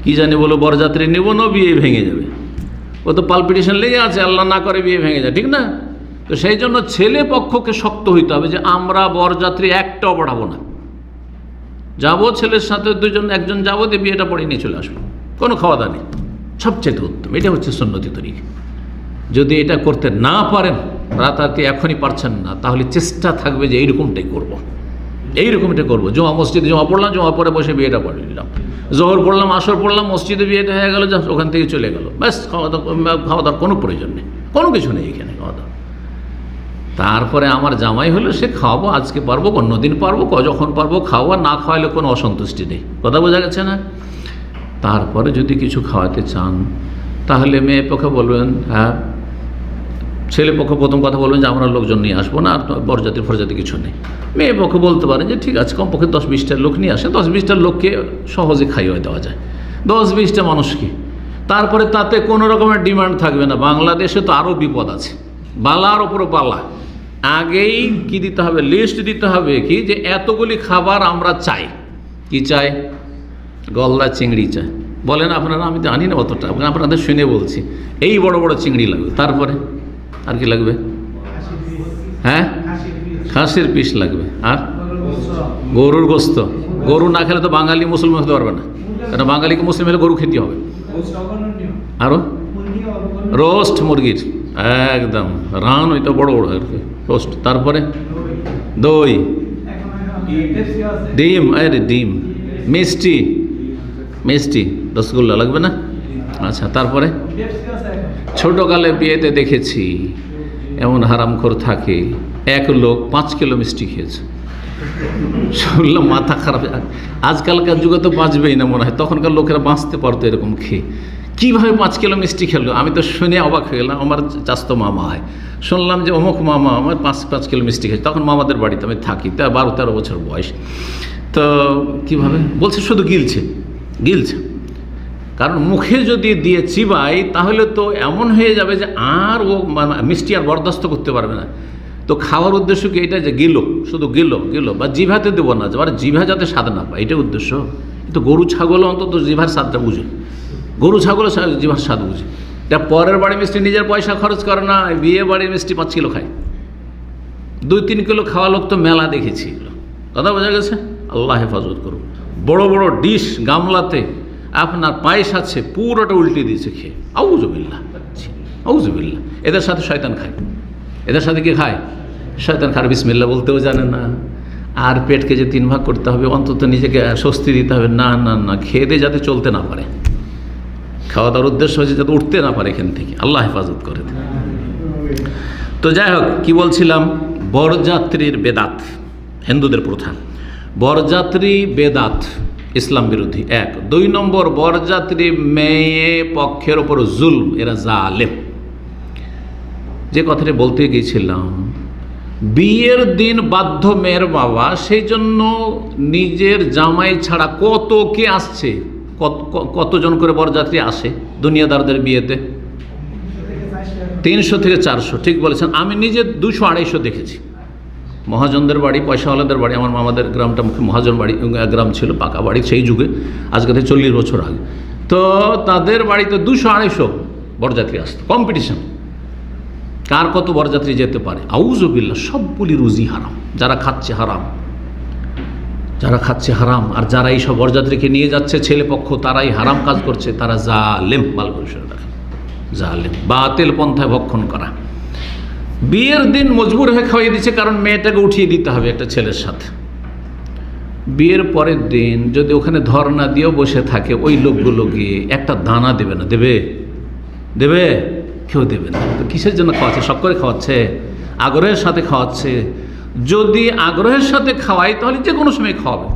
কি জানি বলো বরযাত্রী নেব না, বিয়ে ভেঙে যাবে। ও তো পালপিটেশন লেগে আছে, আল্লাহ না করে বিয়ে ভেঙে যায়, ঠিক না? তো সেই জন্য ছেলে পক্ষকে শক্ত হইতে হবে যে আমরা বরযাত্রী একটাও পাঠাবো না। যাবো ছেলের সাথে দুজন, একজন যাবো দিয়ে বিয়েটা পড়ে নিয়ে চলে আসবো, কোনো খাওয়া দাওয়া নেই, সবচেয়ে উত্তম। এটা হচ্ছে সুন্নতি তরিকা। যদি এটা করতে না পারেন, রাতারাতি এখনই পারছেন না, তাহলে চেষ্টা থাকবে যে এইরকমটাই করবো, এইরকমটা করবো। জমা মসজিদে জমা পড়লাম, জমা পরে বসে বিয়েটা পড়ে নিলাম, জোহর পড়লাম, আসর পড়লাম, মসজিদে বিয়েটা হয়ে গেল, জাস্ট ওখান থেকে চলে গেল, ব্যাস। খাওয়া দাওয়ার কোনো প্রয়োজন নেই, কোনো কিছু নেই এখানে খাওয়া দাওয়া। তারপরে আমার জামাই হলো, সে খাওয়াবো, আজকে পারবো, অন্যদিন পারবো, যখন পারবো খাওয়া, না খাওয়ালে কোনো অসন্তুষ্টি নেই। কথা বোঝা গেছে না? তারপরে যদি কিছু খাওয়াতে চান, তাহলে মেয়ে পক্ষে বলবেন, হ্যাঁ, ছেলে পক্ষে প্রথম কথা বলবেন যে আমরা লোকজন নিয়ে আসবো না, আর বরজাতি ফরজাতি কিছু নেই। মেয়ে পক্ষে বলতে পারেন যে ঠিক আছে, কমপক্ষে 10-20টা লোক নিয়ে আসে, 10-20টা লোককে সহজে খাইয়ে দেওয়া যায়, 10-20টা মানুষকে। তারপরে তাতে কোনো রকমের ডিমান্ড থাকবে না। বাংলাদেশে তো আরও বিপদ আছে, বালার ওপরও পালা। আগেই কি দিতে হবে, লিস্ট দিতে হবে, কি যে এতগুলি খাবার আমরা চাই। কি চাই? গলদা চিংড়ি চাই। বলেন আপনারা, আমি তো জানি না অতটা, আপনাদের শুনে বলছি, এই বড় বড় চিংড়ি লাগবে। তারপরে আর কি লাগবে? হ্যাঁ, খাসির পিস লাগবে। আর গরুর গোস্ত। গরু না খেলে তো বাঙালি মুসলমান হতে পারবে না, কারণ বাঙালিকে মুসলিম হলে গরু খেতে হবে। আরও রোস্ট মুরগির, একদম রান, ওইটা বড় বড় আর কি রোস্ট। তারপরে দই, ডিম, আরে ডিম, মিষ্টি, মিষ্টি রসগোল্লা লাগবে না? আচ্ছা, তারপরে ছোটোকালে বিয়েতে দেখেছি এমন হারামখোর থাকে, এক লোক 5 কিলো মিষ্টি খেয়েছে। শুনলাম মাথা খারাপ। আজকালকার যুগে তো বাঁচবেই না মনে হয়, তখনকার লোকেরা বাঁচতে পারতো এরকম খেয়ে। কীভাবে 5 কিলো মিষ্টি খেলো? আমি তো শুনে অবাক হয়ে গেলাম। আমার চাস্তো মামা হয়, শুনলাম যে অমুক মামা আমার 5 কিলো মিষ্টি খেয়েছে। তখন মামাদের বাড়িতে আমি থাকি, তা 12-13 বছর বয়স। তো কীভাবে বলছে? শুধু গিলছে, গিলছে। কারণ মুখে যদি দিয়ে চিবাই তাহলে তো এমন হয়ে যাবে যে আর ও মিষ্টি আর বরদাস্ত করতে পারবে না। তো খাওয়ার উদ্দেশ্য কি এটা, যে গিলো, শুধু গিলো গিলো, বা জিভাতে দেবো না, আর জিভা যাতে স্বাদ না পায়, এটাই উদ্দেশ্য। কিন্তু গরু ছাগল অন্তত জিভার স্বাদটা বুঝে, গরু ছাগল জিভার স্বাদ বুঝে। এটা পরের বাড়ি মিষ্টি নিজের পয়সা খরচ করে না, বিয়ে বাড়ির মিষ্টি 5 কিলো খায়। 2-3 কিলো খাওয়া লোক তো মেলা দেখেছি। কথা বোঝা গেছে? আল্লাহ হেফাজত করুন। বড় বড় ডিশ গামলাতে আপনার পায়েস আছে, পুরোটা উল্টে দিয়েছে খেয়ে। আউযুবিল্লাহ, আউযুবিল্লাহ। এদের সাথে শয়তান খায়। এদের সাথে কি খায়? শয়তান খায়। বিসমিল্লাহ বলতেও জানে না। আর পেটকে যে 3 ভাগ করতে হবে, অন্তত নিজেকে স্বস্তি দিতে হবে, না না না, খেয়ে দিয়ে যাতে চলতে না পারে। খাওয়া দাওয়ার উদ্দেশ্য হচ্ছে যাতে উঠতে না পারে এখান থেকে। আল্লাহ হেফাজত করে দেন। তো যাই হোক, কি বলছিলাম? বরযাত্রীর বেদাত, হিন্দুদের প্রথা। বরযাত্রী বেদাত, ইসলাম বিরোধী 1। 2 নম্বর, বরযাত্রী মেয়ে পক্ষের ওপর জুলম, এরা জালেম। যে কথাটি বলতে গিয়েছিলাম, বিয়ের দিন বাধ্য মেয়ের বাবা, সেই জন্য নিজের জামাই ছাড়া কত কে আসছে, কতজন করে বরযাত্রী আসে দুনিয়াদারদের বিয়েতে? 300 থেকে 400। ঠিক বলেছেন। আমি নিজে 200-250 দেখেছি। মহাজনদের বাড়ি, পয়সাওয়ালাদের বাড়ি, আমার মামাদের গ্রামটা মহাজন বাড়ি গ্রাম ছিল, পাকা বাড়ি সেই যুগে, আজকে থেকে 40 বছর আগে। তো তাদের বাড়িতে 200-250 বরযাত্রী আসতো, কম্পিটিশন, কার কত বরযাত্রী যেতে পারে। আউযুবিল্লাহ, সবগুলি রুজি হারাম। যারা খাচ্ছে হারাম, যারা খাচ্ছে হারাম, আর যারা এইসব বরযাত্রীকে নিয়ে যাচ্ছে ছেলে পক্ষ, তারাই হারাম কাজ করছে, তারা জালেম। ভালো করে শুনে রাখেন, জালেম, বাতিল পন্থায় ভক্ষণ করা। বিয়ের দিন মজবুর হয়ে খাওয়াই দিচ্ছে, কারণ মেয়েটাকে উঠিয়ে দিতে হবে একটা ছেলের সাথে। বিয়ের পরের দিন যদি ওখানে ধর্ণা দিয়েও বসে থাকে, ওই লোকগুলো গিয়ে একটা দানা দেবে না। দেবে? দেবে? কেউ দেবে না। তো কিসের জন্য খাওয়াচ্ছে? শখ করে খাওয়াচ্ছে, আগ্রহের সাথে খাওয়াচ্ছে। যদি আগ্রহের সাথে খাওয়াই তাহলে যে কোনো সময় খাওয়াবে।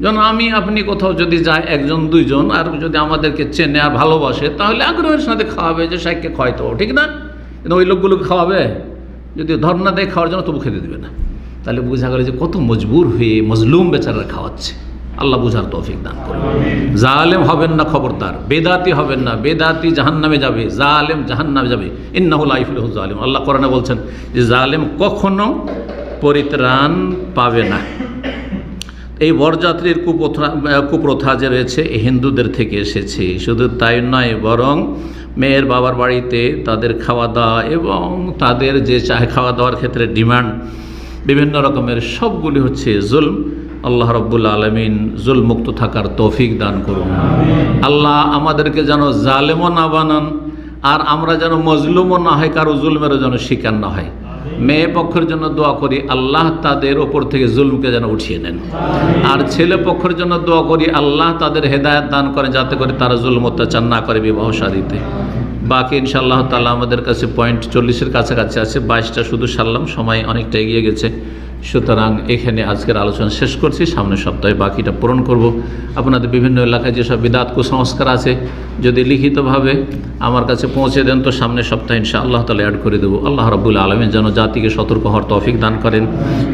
যেমন আমি আপনি কোথাও যদি যাই, 1-2 আর যদি আমাদেরকে চেনে আর ভালোবাসে, তাহলে আগ্রহের সাথে খাওয়াবে, যে শাইককে খাওয়াইতে হবে, ঠিক না? কিন্তু ওই লোকগুলোকে খাওয়াবে, যদি ধর্ণা দেয় খাওয়ার জন্য, তবু খেতে দেবে না। তাহলে বোঝা গেল যে কত মজবুর হয়ে মজলুম বেচারা খাওয়াচ্ছে। আল্লাহ বুঝার তৌফিক দান করুন। জালেম হবেন না, খবরদার। বেদাতি হবেন না, বেদাতি জাহান্নামে যাবে, জালেম জাহান্নামে যাবে। ইন্নাহু লা ইফলিহু জালিম। আল্লাহ কোরআনে বলছেন যে জালেম কখনো পরিত্রাণ পাবে না। এই বরযাত্রীর কুপ্রথা যে রয়েছে, হিন্দুদের থেকে এসেছে। শুধু তাই নয়, বরং মেয়ের বাবার বাড়িতে তাদের খাওয়া দাওয়া এবং তাদের যে চাহে খাওয়া দাওয়ার ক্ষেত্রে ডিমান্ড, বিভিন্ন রকমের, সবগুলি হচ্ছে জুলম। আল্লাহ রাব্বুল আলামিন জুলমুক্ত থাকার তৌফিক দান করুন। আল্লাহ আমাদেরকে যেন জালেমও না বানান, আর আমরা যেন মজলুমও না হয়, কারো জুলমেরও যেন শিকার না হয়। মেয়ে পক্ষের জন্য দোয়া করি আল্লাহ তাদের ওপর থেকে জুলমকে যেন উঠিয়ে নেন, আর ছেলে পক্ষের জন্য দোয়া করি আল্লাহ তাদের হেদায়েত দান করেন যাতে করে তারা জুলম অত্যাচার না করে বিবাহ শাদীতে। বাকি ইনশাআল্লাহ তাআলা আমাদের কাছে পয়েন্ট 40-এর কাছাকাছি আছে, 22টা শুধু সারলাম, সময় অনেকটা এগিয়ে গেছে। সুতরাং এখানে আজকের আলোচনা শেষ করছি, সামনের সপ্তাহে বাকিটা পূরণ করব। আপনাদের বিভিন্ন এলাকায় যেসব বিদআত কুসংস্কার আছে যদি লিখিতভাবে আমার কাছে পৌঁছে দেন তো সামনের সপ্তাহে ইনশাআল্লাহ তাআলা অ্যাড করে দেবো। আল্লাহ রাব্বুল আলামিন যেন জাতিকে সতর্ক হওয়ার তৌফিক দান করেন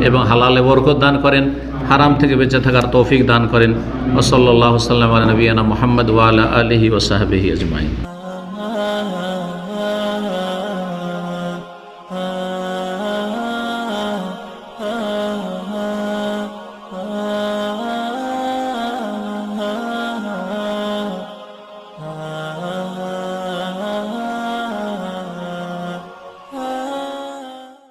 এবং হালালে বরকত দান করেন, হারাম থেকে বেঁচে থাকার তৌফিক দান করেন। ওয়া সাল্লাল্লাহু সাল্লাম আলা নবিয়িনা মুহাম্মদ ওয়া আলা আলিহি ওয়া সাহবিহি আজমাইন।